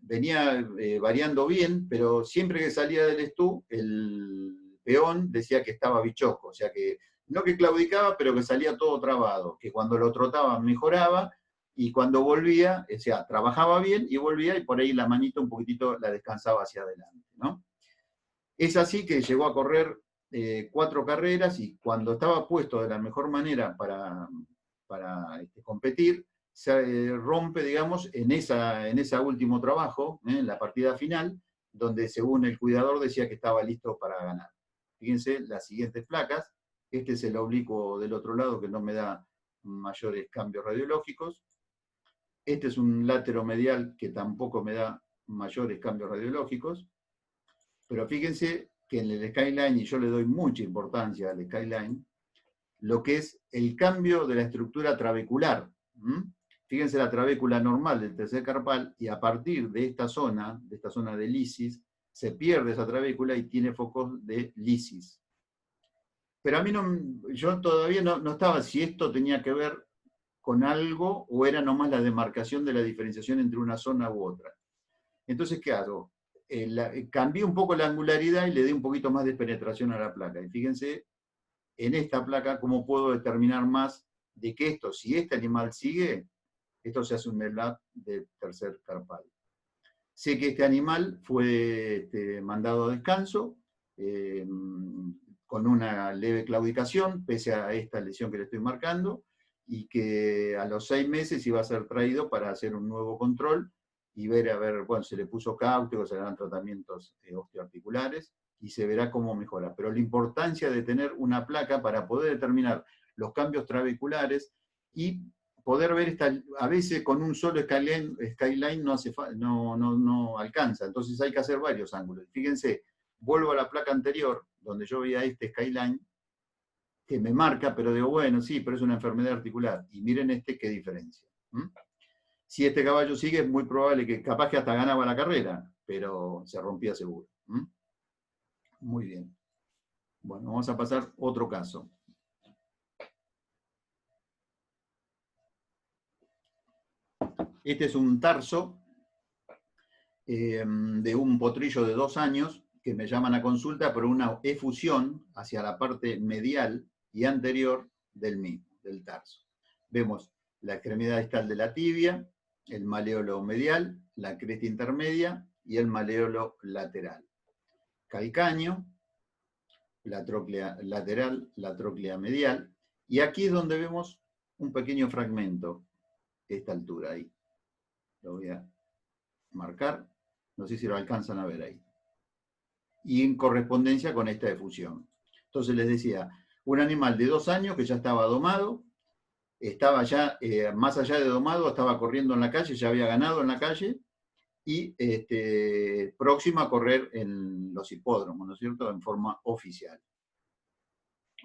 venía variando bien, pero siempre que salía del estú, el peón decía que estaba bichoco, o sea que no que claudicaba, pero que salía todo trabado, que cuando lo trotaba mejoraba, y cuando volvía, o sea, trabajaba bien y volvía, y por ahí la manita un poquitito la descansaba hacia adelante, ¿no? Es así que llegó a correr 4 carreras, y cuando estaba puesto de la mejor manera para competir, se rompe, digamos, en ese último trabajo, en la partida final, donde según el cuidador decía que estaba listo para ganar. Fíjense las siguientes placas. Este es el oblicuo del otro lado, que no me da mayores cambios radiológicos. Este es un lateromedial que tampoco me da mayores cambios radiológicos. Pero fíjense que en el skyline, y yo le doy mucha importancia al skyline, lo que es el cambio de la estructura trabecular. Fíjense la trabécula normal del tercer carpal, y a partir de esta zona de lisis, se pierde esa trabécula y tiene focos de lisis. Pero a mí yo todavía no estaba si esto tenía que ver con algo o era nomás la demarcación de la diferenciación entre una zona u otra. Entonces, ¿qué hago? Cambié un poco la angularidad y le di un poquito más de penetración a la placa. Y fíjense en esta placa cómo puedo determinar más de que esto, si este animal sigue, esto se hace un MELAP de tercer carpal. Sé que este animal fue mandado a descanso con una leve claudicación, pese a esta lesión que le estoy marcando, y que a los 6 meses iba a ser traído para hacer un nuevo control y ver, bueno, se le puso cáutego, se le dan tratamientos osteoarticulares, y se verá cómo mejora. Pero la importancia de tener una placa para poder determinar los cambios trabeculares y poder ver a veces con un solo skyline no alcanza, entonces hay que hacer varios ángulos. Fíjense, vuelvo a la placa anterior, donde yo veía este skyline, que me marca, pero digo, bueno, sí, pero es una enfermedad articular. Y miren qué diferencia. Si este caballo sigue, es muy probable que capaz que hasta ganaba la carrera, pero se rompía seguro. Muy bien. Bueno, vamos a pasar a otro caso. Este es un tarso de un potrillo de 2 años que me llaman a consulta por una efusión hacia la parte medial y anterior del mismo, del tarso. Vemos la extremidad distal de la tibia, el maléolo medial, la cresta intermedia y el maleolo lateral. Calcáneo, la tróclea lateral, la tróclea medial, y aquí es donde vemos un pequeño fragmento, esta altura ahí. Lo voy a marcar, no sé si lo alcanzan a ver ahí. Y en correspondencia con esta efusión. Entonces les decía, un animal de 2 años que ya estaba domado, estaba ya, más allá de domado, estaba corriendo en la calle, ya había ganado en la calle, y próxima a correr en los hipódromos, ¿no es cierto?, en forma oficial.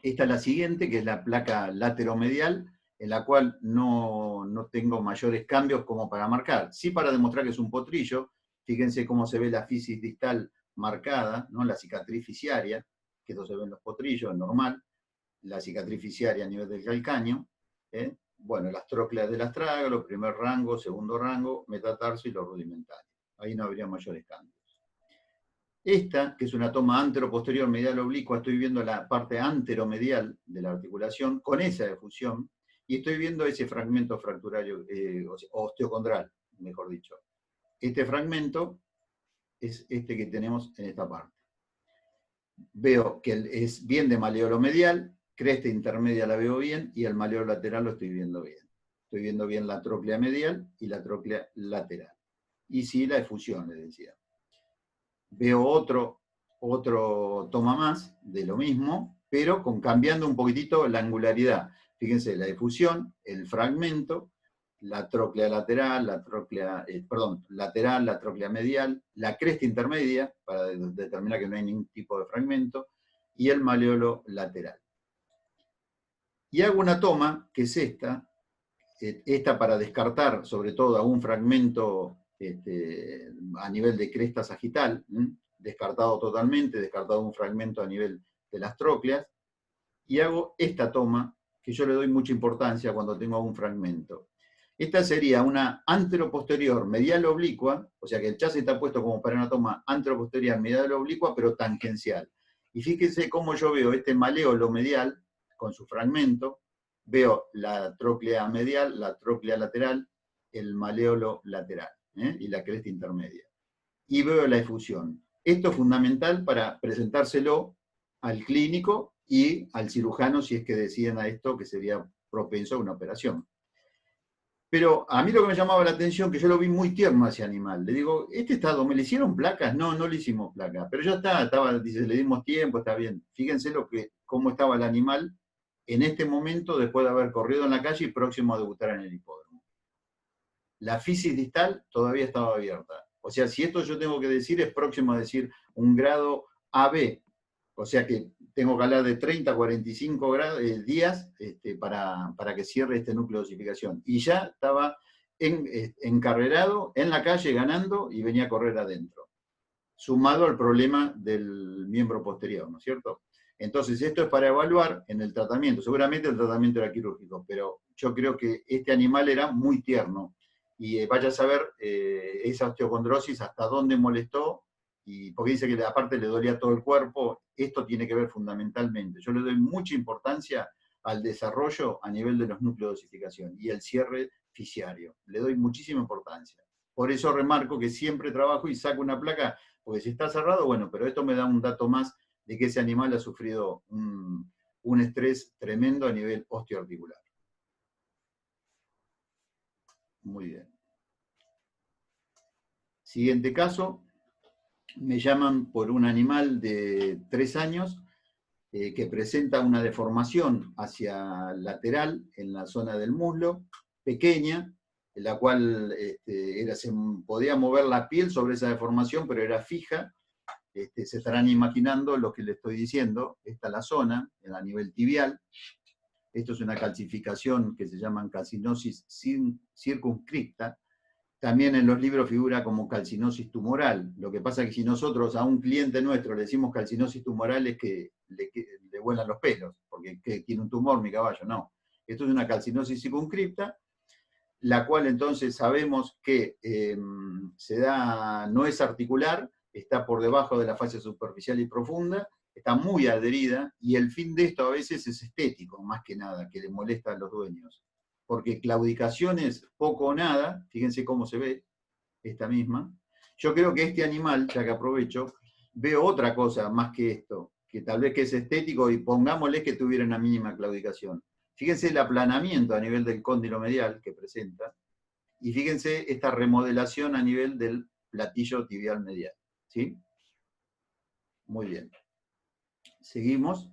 Esta es la siguiente, que es la placa lateromedial, en la cual no tengo mayores cambios como para marcar. Sí, para demostrar que es un potrillo, fíjense cómo se ve la fisis distal marcada, ¿no?, la cicatriz fisiaria, que esto se ve en los potrillos, es normal, la cicatriz fisiaria a nivel del calcáneo, bueno, las trócleas del astrágalo, primer rango, segundo rango, metatarso y los rudimentarios. Ahí no habría mayores cambios. Esta, que es una toma antero-posterior medial oblicua, estoy viendo la parte anteromedial de la articulación con esa efusión, y estoy viendo ese fragmento fracturario, osteocondral, mejor dicho. Este fragmento es este que tenemos en esta parte. Veo que es bien de maleolo medial, cresta intermedia la veo bien, y el maleolo lateral lo estoy viendo bien. Estoy viendo bien la tróclea medial y la tróclea lateral. Y sí, la efusión, les decía. Veo otro toma más de lo mismo, pero cambiando un poquitito la angularidad. Fíjense, la efusión, el fragmento, la tróclea lateral, la tróclea medial, la cresta intermedia, para determinar que no hay ningún tipo de fragmento, y el maleolo lateral. Y hago una toma, que es esta para descartar sobre todo a un fragmento a nivel de cresta sagital, descartado totalmente, descartado un fragmento a nivel de las trócleas, y hago esta toma, que yo le doy mucha importancia cuando tengo un fragmento. Esta sería una anteroposterior medial oblicua, o sea que el chasis está puesto como para una toma anteroposterior medial oblicua, pero tangencial. Y fíjense cómo yo veo este maleolo medial con su fragmento, veo la tróclea medial, la tróclea lateral, el maleolo lateral, y la cresta intermedia. Y veo la efusión. Esto es fundamental para presentárselo al clínico y al cirujano si es que deciden a esto que sería propenso a una operación. Pero a mí lo que me llamaba la atención, que yo lo vi muy tierno a ese animal. Le digo, ¿este estado me le hicieron placas? No, no le hicimos placas. Pero ya estaba, dice, le dimos tiempo, está bien. Fíjense cómo estaba el animal en este momento después de haber corrido en la calle y próximo a debutar en el hipódromo. La fisis distal todavía estaba abierta. O sea, si esto yo tengo que decir, es próximo a decir un grado AB. O sea que tengo que hablar de 30 a 45 días para que cierre este núcleo de osificación. Y ya estaba encarrerado en la calle ganando y venía a correr adentro. Sumado al problema del miembro posterior, ¿no es cierto? Entonces, esto es para evaluar en el tratamiento. Seguramente el tratamiento era quirúrgico, pero yo creo que este animal era muy tierno. Y vaya a saber esa osteocondrosis hasta dónde molestó, y porque dice que aparte le dolía todo el cuerpo. Esto tiene que ver fundamentalmente. Yo le doy mucha importancia al desarrollo a nivel de los núcleos de osificación y el cierre fisiario. Le doy muchísima importancia. Por eso remarco que siempre trabajo y saco una placa, porque si está cerrado, bueno, pero esto me da un dato más de que ese animal ha sufrido un estrés tremendo a nivel osteoarticular. Muy bien. Siguiente caso. Me llaman por un animal de 3 años que presenta una deformación hacia lateral en la zona del muslo, pequeña, en la cual se podía mover la piel sobre esa deformación, pero era fija. Se estarán imaginando lo que le estoy diciendo. Esta es la zona, a nivel tibial. Esto es una calcificación que se llama calcinosis circunscripta. También en los libros figura como calcinosis tumoral. Lo que pasa es que si nosotros a un cliente nuestro le decimos calcinosis tumoral es que le vuelan los pelos, porque tiene un tumor mi caballo. No. Esto es una calcinosis circunscripta, la cual entonces sabemos que no es articular, está por debajo de la fascia superficial y profunda, está muy adherida, y el fin de esto a veces es estético, más que nada, que le molesta a los dueños. Porque claudicaciones poco o nada, fíjense cómo se ve esta misma, Yo creo que este animal, ya que aprovecho, veo otra cosa más que esto, que tal vez que es estético y pongámosle que tuviera una mínima claudicación. Fíjense el aplanamiento a nivel del cóndilo medial que presenta, y fíjense esta remodelación a nivel del platillo tibial medial. ¿Sí? Muy bien. Seguimos.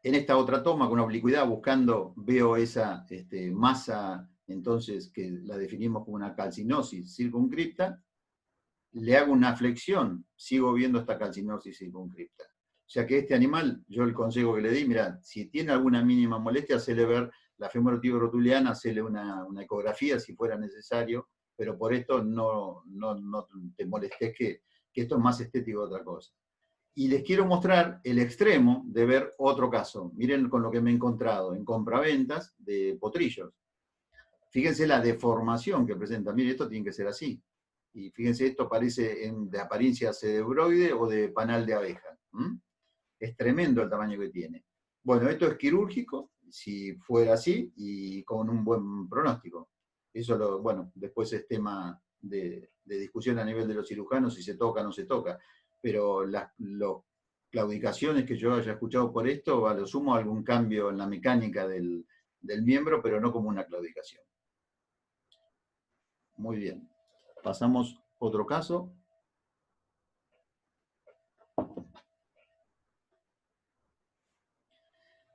En esta otra toma, con oblicuidad, buscando, veo esa masa, entonces, que la definimos como una calcinosis circuncripta, le hago una flexión, sigo viendo esta calcinosis circuncripta. O sea que este animal, yo el consejo que le di, mira, si tiene alguna mínima molestia, hacele ver la femorotibiorotuliana, hacele una ecografía si fuera necesario, pero por esto no te molestes que esto es más estético que otra cosa. Y les quiero mostrar el extremo de ver otro caso. Miren con lo que me he encontrado en compraventas de potrillos. Fíjense la deformación que presenta. Miren, esto tiene que ser así. Y fíjense, esto parece de apariencia cerebroide o de panal de abeja. Es tremendo el tamaño que tiene. Bueno, esto es quirúrgico, si fuera así, y con un buen pronóstico. Eso, bueno, después es tema de discusión a nivel de los cirujanos, si se toca o no se toca. Pero las claudicaciones que yo haya escuchado por esto, a lo sumo algún cambio en la mecánica del miembro, pero no como una claudicación. Muy bien. Pasamos a otro caso.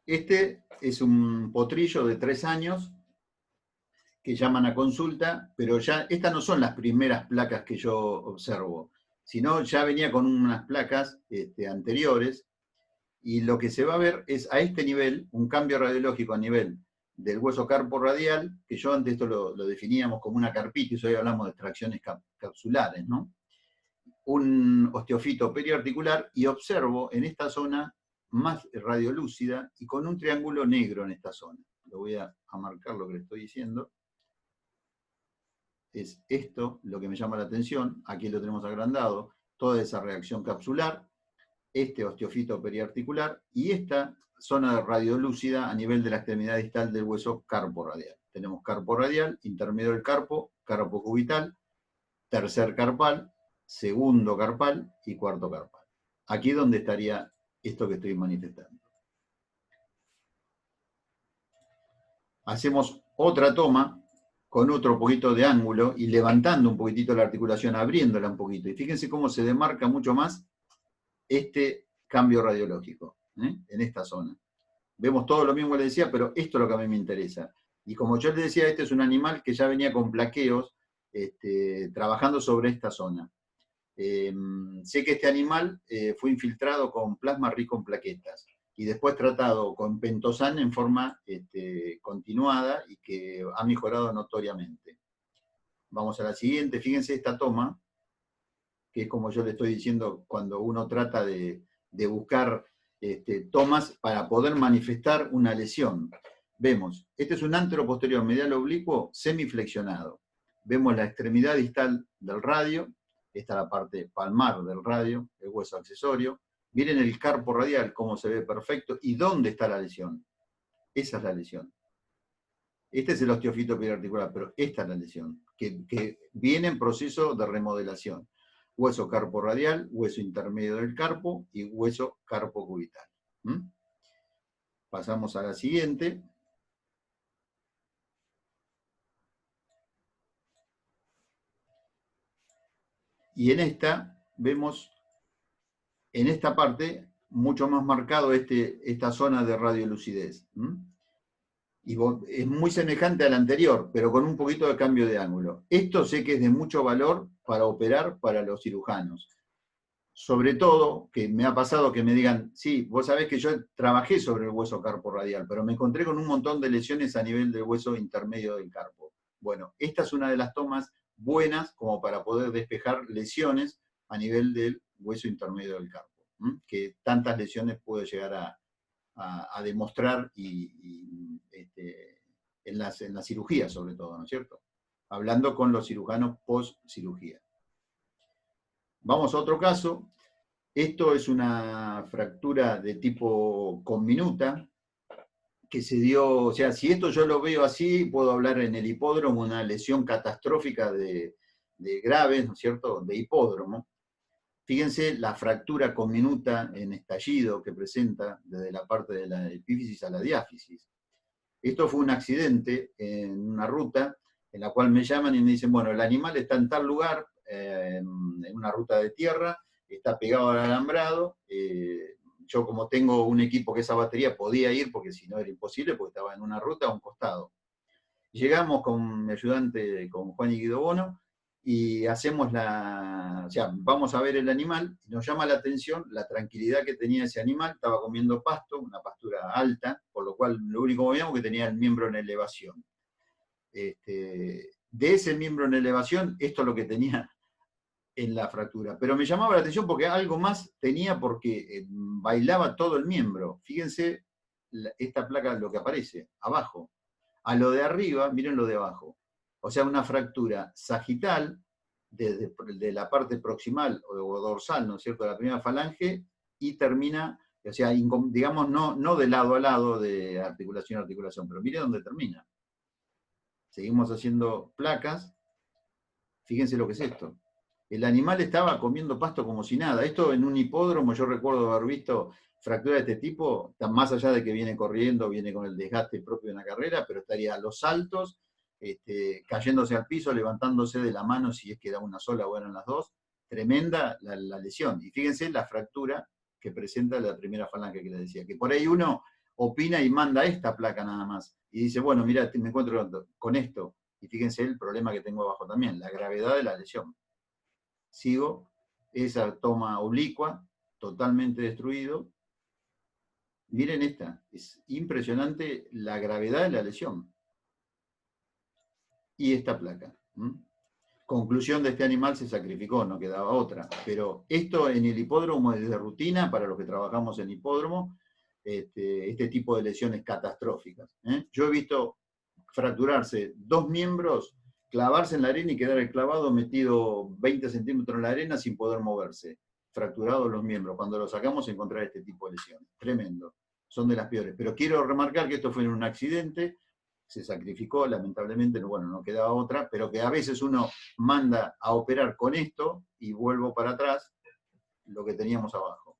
Este es un potrillo de 3 años que llaman a consulta, pero ya estas no son las primeras placas que yo observo, sino ya venía con unas placas anteriores, y lo que se va a ver es a este nivel, un cambio radiológico a nivel del hueso carpo radial, que yo antes esto lo definíamos como una carpitis, hoy hablamos de extracciones capsulares, ¿no? Un osteofito periarticular, y observo en esta zona más radiolúcida y con un triángulo negro en esta zona. Lo voy a marcar lo que le estoy diciendo. Es esto lo que me llama la atención. Aquí lo tenemos agrandado. Toda esa reacción capsular, este osteofito periarticular y esta zona radiolúcida a nivel de la extremidad distal del hueso carpo radial. Tenemos carpo radial, intermedio del carpo cubital, tercer carpal, segundo carpal y cuarto carpal. Aquí es donde estaría esto que estoy manifestando. Hacemos otra toma con otro poquito de ángulo y levantando un poquitito la articulación, abriéndola un poquito. Y fíjense cómo se demarca mucho más este cambio radiológico en esta zona. Vemos todo lo mismo que les decía, pero esto es lo que a mí me interesa. Y como yo les decía, este es un animal que ya venía con plaqueos trabajando sobre esta zona. Sé que este animal fue infiltrado con plasma rico en plaquetas y después tratado con pentosan en forma continuada y que ha mejorado notoriamente. Vamos a la siguiente. Fíjense esta toma, que es como yo le estoy diciendo cuando uno trata de buscar tomas para poder manifestar una lesión. Vemos, este es un anteroposterior medial oblicuo semiflexionado. Vemos la extremidad distal del radio, esta es la parte palmar del radio, el hueso accesorio. Miren el carpo radial, cómo se ve perfecto, y dónde está la lesión. Esa es la lesión. Este es el osteofito periarticular, pero esta es la lesión, que viene en proceso de remodelación. Hueso carpo radial, hueso intermedio del carpo y hueso carpo cubital. Pasamos a la siguiente. Y en esta vemos, en esta parte, mucho más marcado esta zona de radiolucidez. Y es muy semejante al anterior, pero con un poquito de cambio de ángulo. Esto sé que es de mucho valor para operar para los cirujanos. Sobre todo, que me ha pasado que me digan, sí, vos sabés que yo trabajé sobre el hueso carpo radial, pero me encontré con un montón de lesiones a nivel del hueso intermedio del carpo. Bueno, esta es una de las tomas buenas como para poder despejar lesiones a nivel del hueso intermedio del carpo, que tantas lesiones puede llegar a demostrar en la cirugía sobre todo, ¿no es cierto? Hablando con los cirujanos post cirugía. Vamos a otro caso. Esto es una fractura de tipo conminuta que se dio, o sea, si esto yo lo veo así, puedo hablar en el hipódromo, una lesión catastrófica de grave, ¿no es cierto?, de hipódromo. Fíjense la fractura conminuta en estallido que presenta desde la parte de la epífisis a la diáfisis. Esto fue un accidente en una ruta en la cual me llaman y me dicen, bueno, el animal está en tal lugar, en una ruta de tierra, está pegado al alambrado, yo como tengo un equipo que esa batería podía ir, porque si no era imposible, porque estaba en una ruta a un costado. Llegamos con mi ayudante, con Juan y Guido Bono, y hacemos o sea, vamos a ver el animal, y nos llama la atención la tranquilidad que tenía ese animal, estaba comiendo pasto, una pastura alta, por lo cual lo único que veíamos que tenía el miembro en elevación. De ese miembro en elevación, esto es lo que tenía en la fractura. Pero me llamaba la atención porque algo más tenía, porque bailaba todo el miembro. Fíjense esta placa, lo que aparece abajo. A lo de arriba, miren lo de abajo. O sea, una fractura sagital de la parte proximal o dorsal, ¿no es cierto?, de la primera falange, y termina, o sea, digamos, no de lado a lado de articulación a articulación, pero miren dónde termina. Seguimos haciendo placas. Fíjense lo que es esto. El animal estaba comiendo pasto como si nada. Esto en un hipódromo, yo recuerdo haber visto fracturas de este tipo, más allá de que viene corriendo, viene con el desgaste propio de una carrera, pero estaría a los saltos, cayéndose al piso, levantándose de la mano, si es que era una sola o eran las dos. Tremenda la lesión. Y fíjense la fractura que presenta la primera falange que les decía, que por ahí uno opina y manda esta placa nada más. Y dice, bueno, mira, me encuentro con esto. Y fíjense el problema que tengo abajo también, la gravedad de la lesión. Sigo, esa toma oblicua, totalmente destruido. Miren esta, es impresionante la gravedad de la lesión. Y esta placa. Conclusión de este animal, se sacrificó, no quedaba otra. Pero esto en el hipódromo es de rutina, para los que trabajamos en hipódromo, este tipo de lesiones catastróficas. Yo he visto fracturarse 2 miembros, clavarse en la arena y quedar el clavado metido 20 centímetros en la arena sin poder moverse. Fracturados los miembros. Cuando lo sacamos, encontrar este tipo de lesiones. Tremendo. Son de las peores. Pero quiero remarcar que esto fue en un accidente, se sacrificó, lamentablemente, bueno, no quedaba otra, pero que a veces uno manda a operar con esto y vuelvo para atrás lo que teníamos abajo.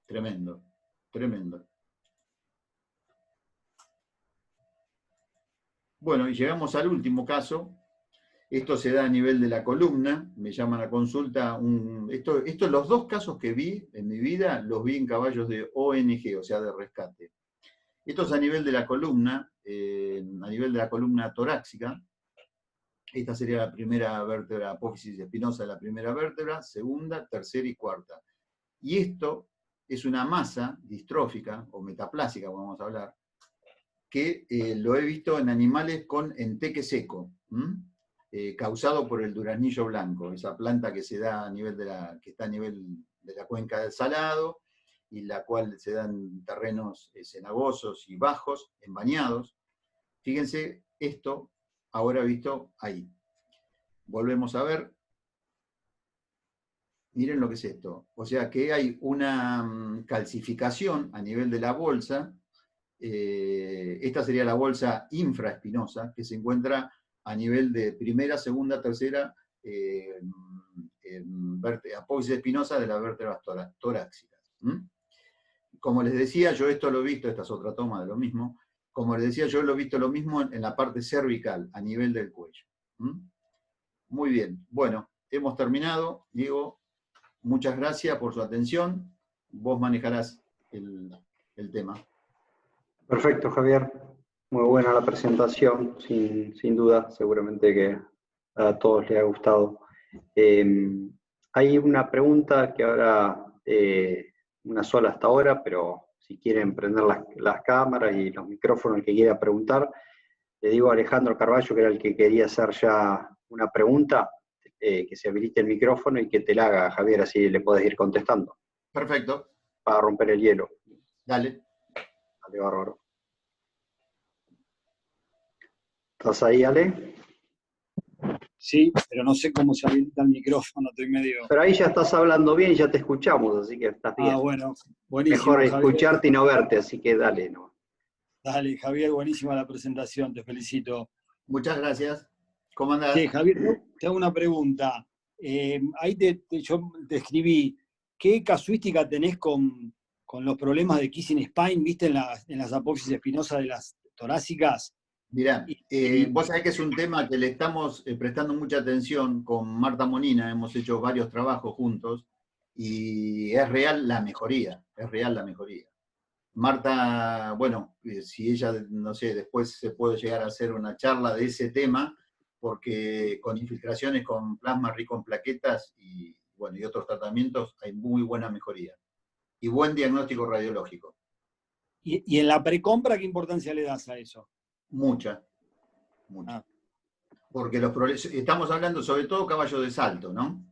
Tremendo, tremendo. Bueno, y llegamos al último caso. Esto se da a nivel de la columna, me llaman a consulta. Esto, los 2 casos que vi en mi vida, los vi en caballos de ONG, o sea, de rescate. Esto es a nivel de la columna, torácica. Esta sería la primera vértebra, apófisis espinosa de la primera vértebra, segunda, tercera y cuarta. Y esto es una masa distrófica, o metaplásica, vamos a hablar, que lo he visto en animales con enteque seco, causado por el duraznillo blanco, esa planta que se da a nivel que está a nivel de la cuenca del Salado, y la cual se da en terrenos cenagosos y bajos, en bañados. Fíjense esto, ahora visto ahí. Volvemos a ver. Miren lo que es esto. O sea que hay una calcificación a nivel de la bolsa. Esta sería la bolsa infraespinosa, que se encuentra a nivel de primera, segunda, tercera apófisis espinosa de las vértebras torácicas. Como les decía, yo esto lo he visto, esta es otra toma de lo mismo, como les decía, yo lo he visto lo mismo en la parte cervical, a nivel del cuello. Muy bien, bueno, hemos terminado. Diego, muchas gracias por su atención. Vos manejarás el tema. Perfecto, Javier. Muy buena la presentación, sin duda, seguramente que a todos les ha gustado. Hay una pregunta que ahora, una sola hasta ahora, pero si quieren prender las cámaras y los micrófonos, el que quiera preguntar, le digo a Alejandro Carballo, que era el que quería hacer ya una pregunta, que se habilite el micrófono y que te la haga, Javier, así le podés ir contestando. Perfecto. Para romper el hielo. Dale. Dale, bárbaro. ¿Estás ahí, Ale? Sí, pero no sé cómo se habilita el micrófono, estoy medio... Pero ahí ya estás hablando bien y ya te escuchamos, así que estás bien. Ah, bueno, buenísimo, Mejor Javier. escucharte y no verte, así que dale, ¿no? Dale, Javier, buenísima la presentación, te felicito. Muchas gracias. ¿Cómo andás? Sí, Javier, te hago una pregunta. Ahí yo te escribí, ¿qué casuística tenés con los problemas de kissing spine, viste, en las apoxis espinosas de las torácicas? Mirá, vos sabés que es un tema que le estamos prestando mucha atención con Marta Monina, hemos hecho varios trabajos juntos, y es real la mejoría, es real la mejoría. Marta, bueno, si ella, no sé, después se puede llegar a hacer una charla de ese tema, porque con infiltraciones con plasma rico en plaquetas y, bueno, y otros tratamientos hay muy buena mejoría. Y buen diagnóstico radiológico. ¿Y en la precompra qué importancia le das a eso? Mucha. Ah. Porque estamos hablando sobre todo caballo de salto, ¿no?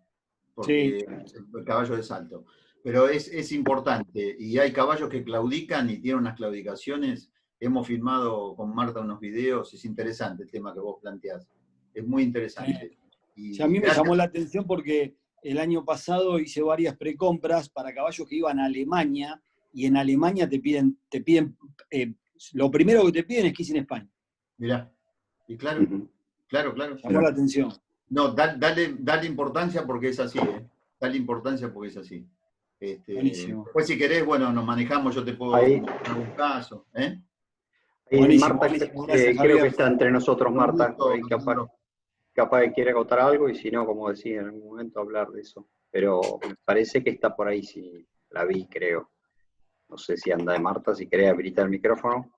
Porque el caballo de salto. Pero es importante, y hay caballos que claudican y tienen unas claudicaciones. Hemos filmado con Marta unos videos, es interesante el tema que vos planteás. Es muy interesante. Sí, a mí me llamó la atención porque el año pasado hice varias precompras para caballos que iban a Alemania, y en Alemania te piden lo primero que te piden es kissing spine. Mirá, y claro. Claro. Llamó la atención. No, dale importancia porque es así, ¿eh? Dale importancia porque es así. Buenísimo. Después si querés, bueno, nos manejamos, yo te puedo dar un caso. ¿Eh? Buenísimo, Marta, buenísimo. Gracias, creo que está entre nosotros, Marta, gusto, capaz que quiere acotar algo, y si no, como decía, en algún momento hablar de eso. Pero me parece que está por ahí, si la vi, creo. No sé si anda de Marta, si querés habilitar el micrófono.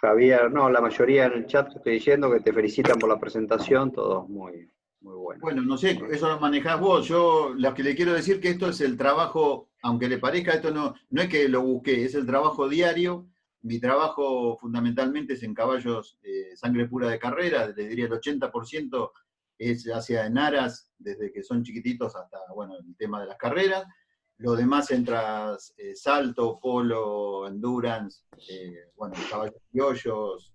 Javier, no, la mayoría en el chat te estoy diciendo que te felicitan por la presentación, todos muy buenos. Bueno, no sé, eso lo manejás vos. Yo lo que le quiero decir que esto es el trabajo, aunque le parezca, esto no es que lo busqué, es el trabajo diario. Mi trabajo fundamentalmente es en caballos sangre pura de carrera, le diría el 80% es hacia en aras, desde que son chiquititos hasta, bueno, el tema de las carreras. Lo demás entra salto, polo, endurance, bueno, caballos criollos,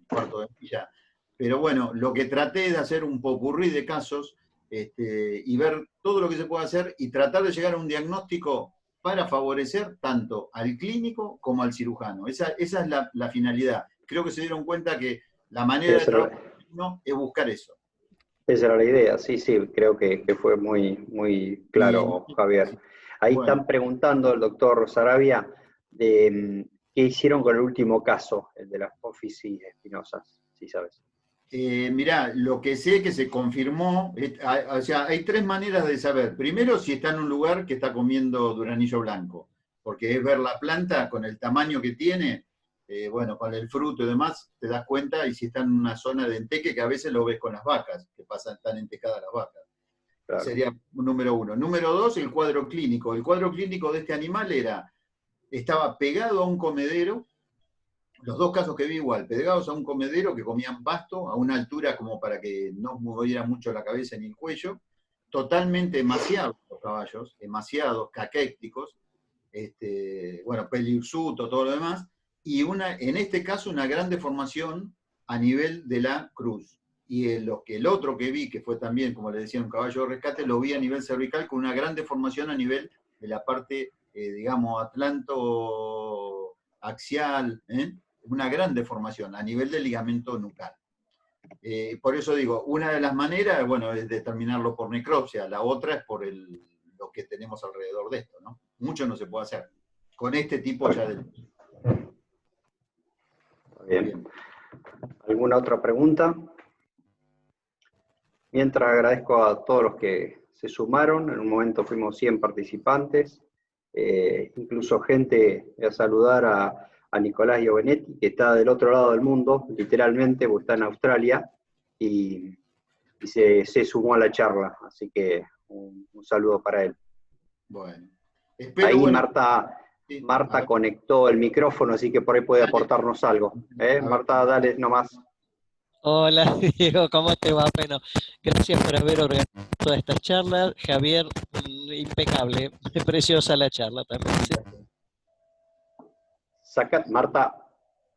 cuarto de milla. Pero bueno, lo que traté de hacer un popurrí de casos y ver todo lo que se puede hacer y tratar de llegar a un diagnóstico para favorecer tanto al clínico como al cirujano. Esa es la finalidad. Creo que se dieron cuenta que la manera de trabajar es buscar eso. Esa era la idea, sí, creo que fue muy claro, Javier. Ahí están preguntando el doctor Sarabia de qué hicieron con el último caso, el de las apófisis espinosas, si sabes. Mirá, lo que sé que se confirmó, o sea, hay tres maneras de saber. Primero, si está en un lugar que está comiendo duranillo blanco, porque es ver la planta con el tamaño que tiene, bueno, con el fruto y demás, te das cuenta, y si está en una zona de enteque, que a veces lo ves con las vacas, que están entecadas las vacas. Claro. Sería número uno. Número dos, el cuadro clínico. El cuadro clínico de este animal estaba pegado a un comedero. Los dos casos que vi igual, pegados a un comedero que comían pasto a una altura como para que no moviera mucho la cabeza ni el cuello, totalmente emaciados los caballos, emaciados, caquécticos, bueno, pelirsuto, todo lo demás, y en este caso una gran deformación a nivel de la cruz. Y el otro que vi, que fue también, como le decía, un caballo de rescate, lo vi a nivel cervical con una gran deformación a nivel de la parte, digamos, atlanto axial, una gran deformación a nivel del ligamento nucal. Por eso digo, una de las maneras, bueno, es determinarlo por necropsia, la otra es por lo que tenemos alrededor de esto, ¿no? Mucho no se puede hacer con este tipo ya de... Bien. ¿Alguna otra pregunta? Mientras agradezco a todos los que se sumaron, en un momento fuimos 100 participantes, incluso gente, voy a saludar a Nicolás Giovenetti, que está del otro lado del mundo, literalmente, porque está en Australia, y se sumó a la charla, así que un saludo para él. Bueno. Ahí Marta conectó el micrófono, así que por ahí puede aportarnos algo. Marta, dale nomás. Hola Diego, ¿cómo te va? Bueno, gracias por haber organizado toda esta charla. Javier, impecable, preciosa la charla también. ¿Sí? Marta,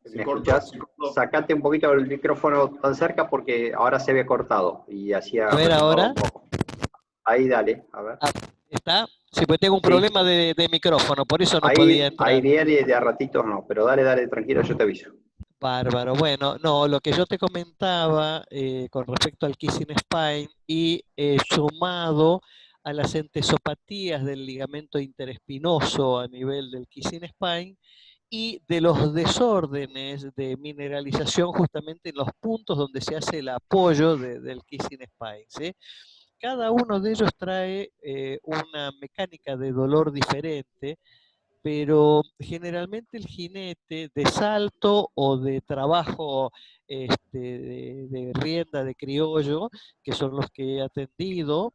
Se ¿Me cortó, escuchás? se cortó. Sacate un poquito el micrófono tan cerca porque ahora se ve cortado y hacía A ver retumbaba ahora. un poco. Ahí dale, a ver. Ah, ¿está? Sí, pues tengo un Sí. problema de micrófono, por eso no podía Ahí entrar. bien y de a ratitos no, pero dale, tranquilo, yo te aviso. Bárbaro. Bueno, no, lo que yo te comentaba con respecto al kissing spine y sumado a las entesopatías del ligamento interespinoso a nivel del kissing spine y de los desórdenes de mineralización justamente en los puntos donde se hace el apoyo del kissing spine, ¿sí? Cada uno de ellos trae una mecánica de dolor diferente, pero generalmente el jinete de salto o de trabajo de rienda de criollo, que son los que he atendido,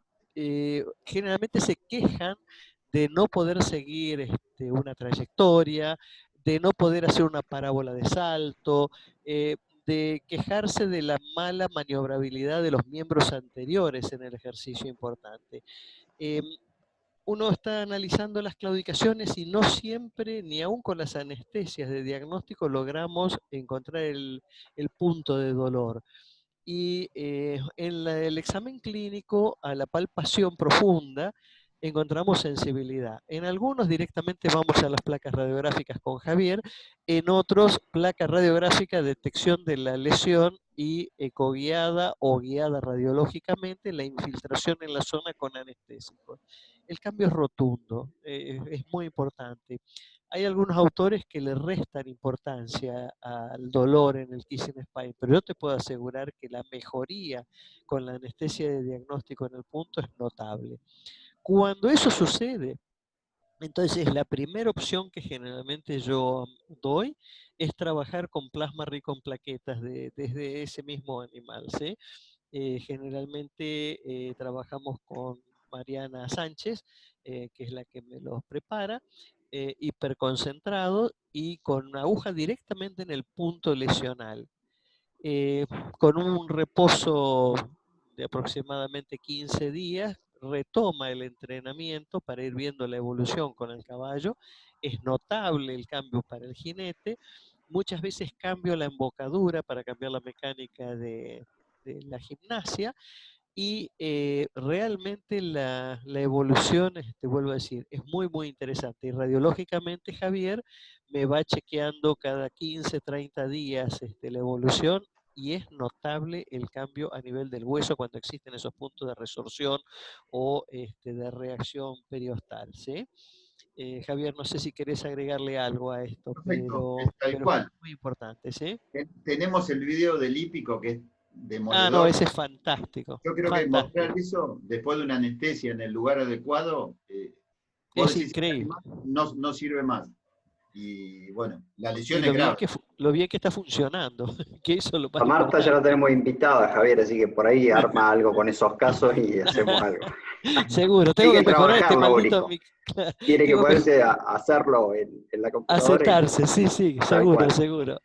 generalmente se quejan de no poder seguir una trayectoria, de no poder hacer una parábola de salto, de quejarse de la mala maniobrabilidad de los miembros anteriores en el ejercicio importante. Em, Uno está analizando las claudicaciones y no siempre, ni aún con las anestesias de diagnóstico, logramos encontrar el punto de dolor. Y en el examen clínico, a la palpación profunda, encontramos sensibilidad. En algunos directamente vamos a las placas radiográficas con Javier, en otros placas radiográficas, detección de la lesión y ecoguiada o guiada radiológicamente la infiltración en la zona con anestésicos. El cambio es rotundo, es muy importante. Hay algunos autores que le restan importancia al dolor en el kissing spine, pero yo te puedo asegurar que la mejoría con la anestesia de diagnóstico en el punto es notable. Cuando eso sucede, entonces la primera opción que generalmente yo doy es trabajar con plasma rico en plaquetas desde ese mismo animal, ¿sí? Generalmente trabajamos con Mariana Sánchez, que es la que me los prepara, hiperconcentrado y con una aguja directamente en el punto lesional. Eh, con un reposo de aproximadamente 15 días, retoma el entrenamiento para ir viendo la evolución con el caballo. Es notable el cambio para el jinete. Muchas veces cambio la embocadura para cambiar la mecánica de la gimnasia y realmente la evolución, te vuelvo a decir, es muy, muy interesante. Y radiológicamente, Javier me va chequeando cada 15, 30 días la evolución y es notable el cambio a nivel del hueso cuando existen esos puntos de resorción o de reacción periostal, ¿sí? Javier, no sé si querés agregarle algo a esto, Perfecto, es tal pero es cual. muy importante, ¿sí? Tenemos el video del hípico que es Ah, no, demoledor. ese es fantástico, Yo creo que mostrar fantástico. eso después de una anestesia en el lugar adecuado, vos Es decís, este increíble. animal no sirve más. Y bueno, la Y lesión es grave. lo bien que está funcionando, que eso es lo más A Marta ya la importante. tenemos invitada, Javier, así que por ahí arma algo con esos casos y hacemos algo. Seguro, Hay tengo que que mejorar este trabajarlo, maldito Borico. Tiene que tengo que ponerse a hacerlo en la computadora y aceptarse, sí, sí, tal seguro, cual. seguro.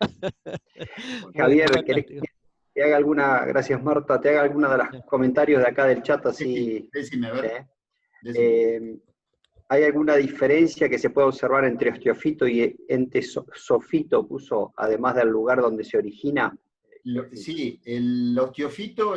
Bueno, Javier, ¿querés fantástico. que te haga alguna, gracias Marta, te haga alguna de los comentarios de acá del chat así? Decime, a ver, ¿Eh? decime. ¿Hay alguna diferencia que se pueda observar entre osteofito y entesofito, puso, además del lugar donde se origina? Sí, el osteofito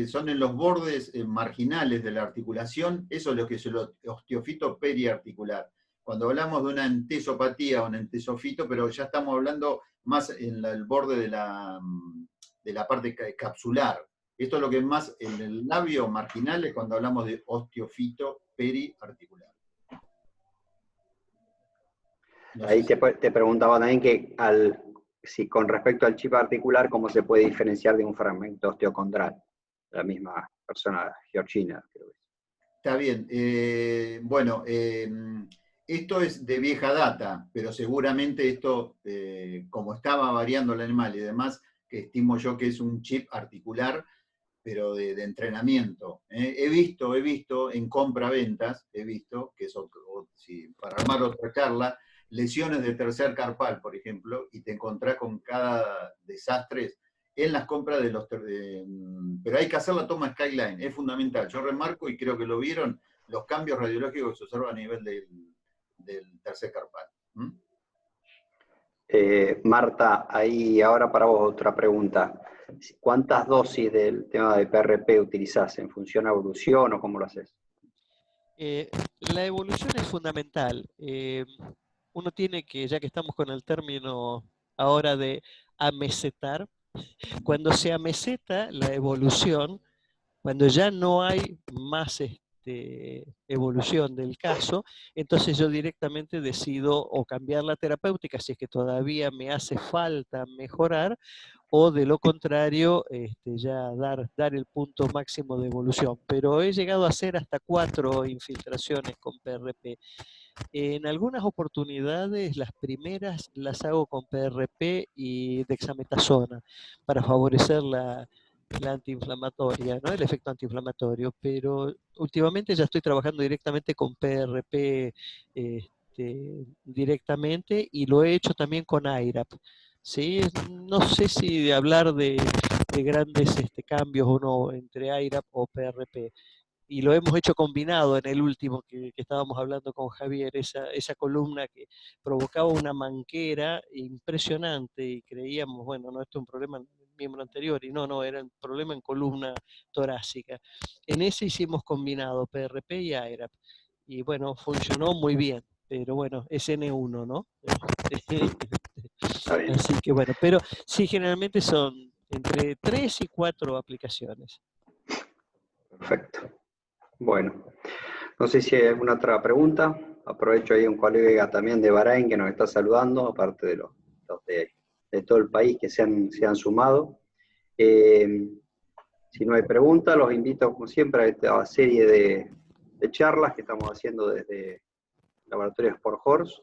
son en los bordes marginales de la articulación, eso es lo que es el osteofito periarticular. Cuando hablamos de una entesopatía o un entesofito, pero ya estamos hablando más en el borde de la parte capsular. Esto es lo que es más en el labio marginal es cuando hablamos de osteofito periarticular. No Ahí sé te preguntaba también que si con respecto al chip articular, ¿cómo se puede diferenciar de un fragmento osteocondral? La misma persona, Georgina, creo que es. Está bien. Bueno, esto es de vieja data, pero seguramente esto, como estaba variando el animal y demás, que estimo yo que es un chip articular, pero de entrenamiento. He visto en compra-ventas, he visto, que es para armar otra charla, lesiones de tercer carpal, por ejemplo, y te encontrás con cada desastre en las compras de los... pero hay que hacer la toma Skyline, es fundamental. Yo remarco, y creo que lo vieron, los cambios radiológicos que se observan a nivel del tercer carpal. Marta, ahí ahora para vos otra pregunta. ¿Cuántas dosis del tema de PRP utilizás? ¿En función a evolución o cómo lo haces? La evolución es fundamental. Uno tiene que, ya que estamos con el término ahora de amesetar, cuando se ameseta la evolución, cuando ya no hay más evolución del caso, entonces yo directamente decido o cambiar la terapéutica si es que todavía me hace falta mejorar, o de lo contrario, ya dar el punto máximo de evolución. Pero he llegado a hacer hasta 4 infiltraciones con PRP. En algunas oportunidades, las primeras las hago con PRP y dexametasona para favorecer la antiinflamatoria, ¿no? El efecto antiinflamatorio, pero últimamente ya estoy trabajando directamente con PRP directamente, y lo he hecho también con IRAP. ¿Sí? No sé si de hablar de grandes cambios o no entre IRAP o PRP. Y lo hemos hecho combinado en el último que estábamos hablando con Javier, esa columna que provocaba una manquera impresionante, y creíamos, bueno, no, esto es un problema en el miembro anterior, y no, era un problema en columna torácica. En ese hicimos combinado PRP y IRAP, y bueno, funcionó muy bien, pero bueno, es N1, ¿no? Está bien. Así que bueno, pero sí, generalmente son entre 3 y 4 aplicaciones. Perfecto. Bueno, no sé si hay alguna otra pregunta. Aprovecho ahí un colega también de Bahrein que nos está saludando, aparte de los de todo el país que se han sumado. Si no hay preguntas, los invito como siempre a esta serie de charlas que estamos haciendo desde Laboratorios Sport Horse.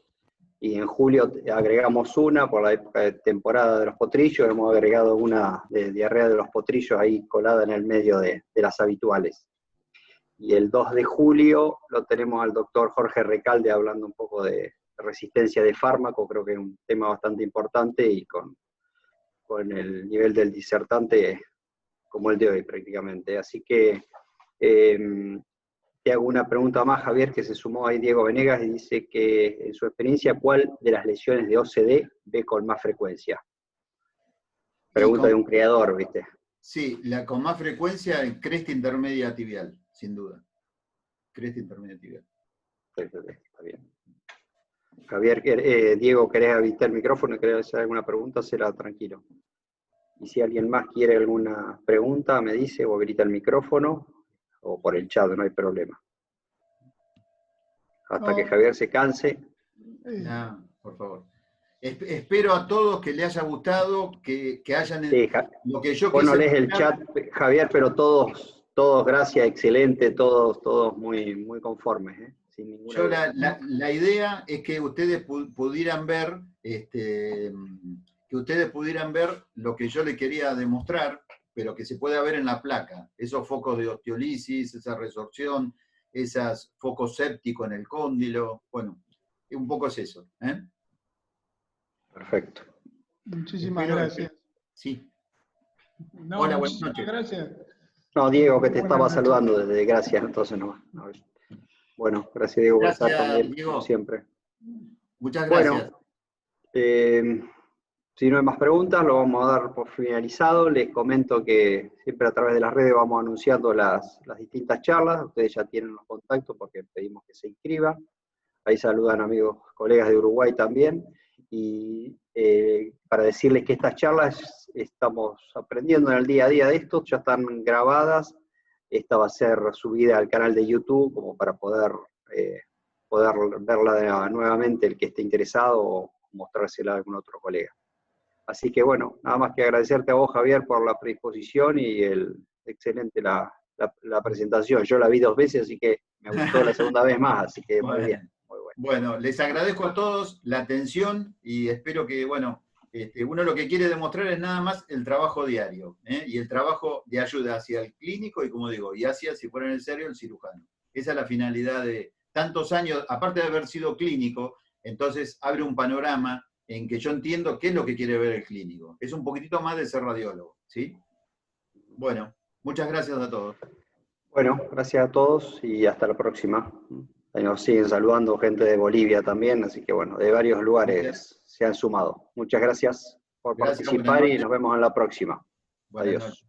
Y en julio agregamos una por la época de temporada de los potrillos, hemos agregado una de diarrea de los potrillos ahí colada en el medio de las habituales. Y el 2 de julio lo tenemos al doctor Jorge Recalde hablando un poco de resistencia de fármaco, creo que es un tema bastante importante, y con el nivel del disertante como el de hoy prácticamente. Así que te hago una pregunta más, Javier, que se sumó ahí Diego Venegas, y dice que en su experiencia, ¿cuál de las lesiones de OCD ve con más frecuencia? Pregunta de un creador, ¿viste? Sí, con más frecuencia en cresta intermedia tibial, sin duda. Cresta intermedia tibial. Está bien. Javier, Diego, ¿querés habilitar el micrófono y querés hacer alguna pregunta? Será tranquilo. Y si alguien más quiere alguna pregunta, me dice, o habilita el micrófono, o por el chat, no hay problema. Hasta que Javier se canse. No, por favor. Espero a todos que les haya gustado, que hayan... Sí, lo que yo vos no quise lees el explicar. chat, Javier, pero todos, gracias, excelente, todos muy, muy conformes, ¿eh? Sin ninguna Yo duda. la idea es que ustedes pudieran ver, lo que yo le quería demostrar, pero que se pueda ver en la placa. Esos focos de osteolisis, esa resorción, esos focos sépticos en el cóndilo. Bueno, un poco es eso. ¿Eh? Perfecto. Muchísimas gracias. Sí. No, Hola, buenas muchísimas noches. gracias. No, Diego, que te Buenas estaba noches. saludando desde gracias, entonces no. Bueno, gracias Diego por estar también, Diego. como siempre. Muchas gracias. Bueno, si no hay más preguntas, lo vamos a dar por finalizado. Les comento que siempre a través de las redes vamos anunciando las distintas charlas. Ustedes ya tienen los contactos porque pedimos que se inscriban. Ahí saludan amigos, colegas de Uruguay también. Y para decirles que estas charlas estamos aprendiendo en el día a día de esto, ya están grabadas. Esta va a ser subida al canal de YouTube como para poder verla nuevamente el que esté interesado, o mostrársela a algún otro colega. Así que bueno, nada más que agradecerte a vos, Javier, por la predisposición y excelente la presentación. Yo la vi 2 veces, así que me gustó la segunda vez más, así que muy bien. Muy bueno. Bueno, les agradezco a todos la atención y espero que, bueno, uno lo que quiere demostrar es nada más el trabajo diario, y el trabajo de ayuda hacia el clínico y, como digo, y hacia, si fuera necesario, el cirujano. Esa es la finalidad de tantos años, aparte de haber sido clínico, entonces abre un panorama en que yo entiendo qué es lo que quiere ver el clínico. Es un poquitito más de ser radiólogo, ¿sí? Bueno, muchas gracias a todos. Bueno, gracias a todos y hasta la próxima. Ahí nos siguen saludando gente de Bolivia también, así que bueno, de varios lugares se han sumado. Muchas gracias por Gracias, participar buenas y noches. nos vemos en la próxima. Buenas Adiós. noches.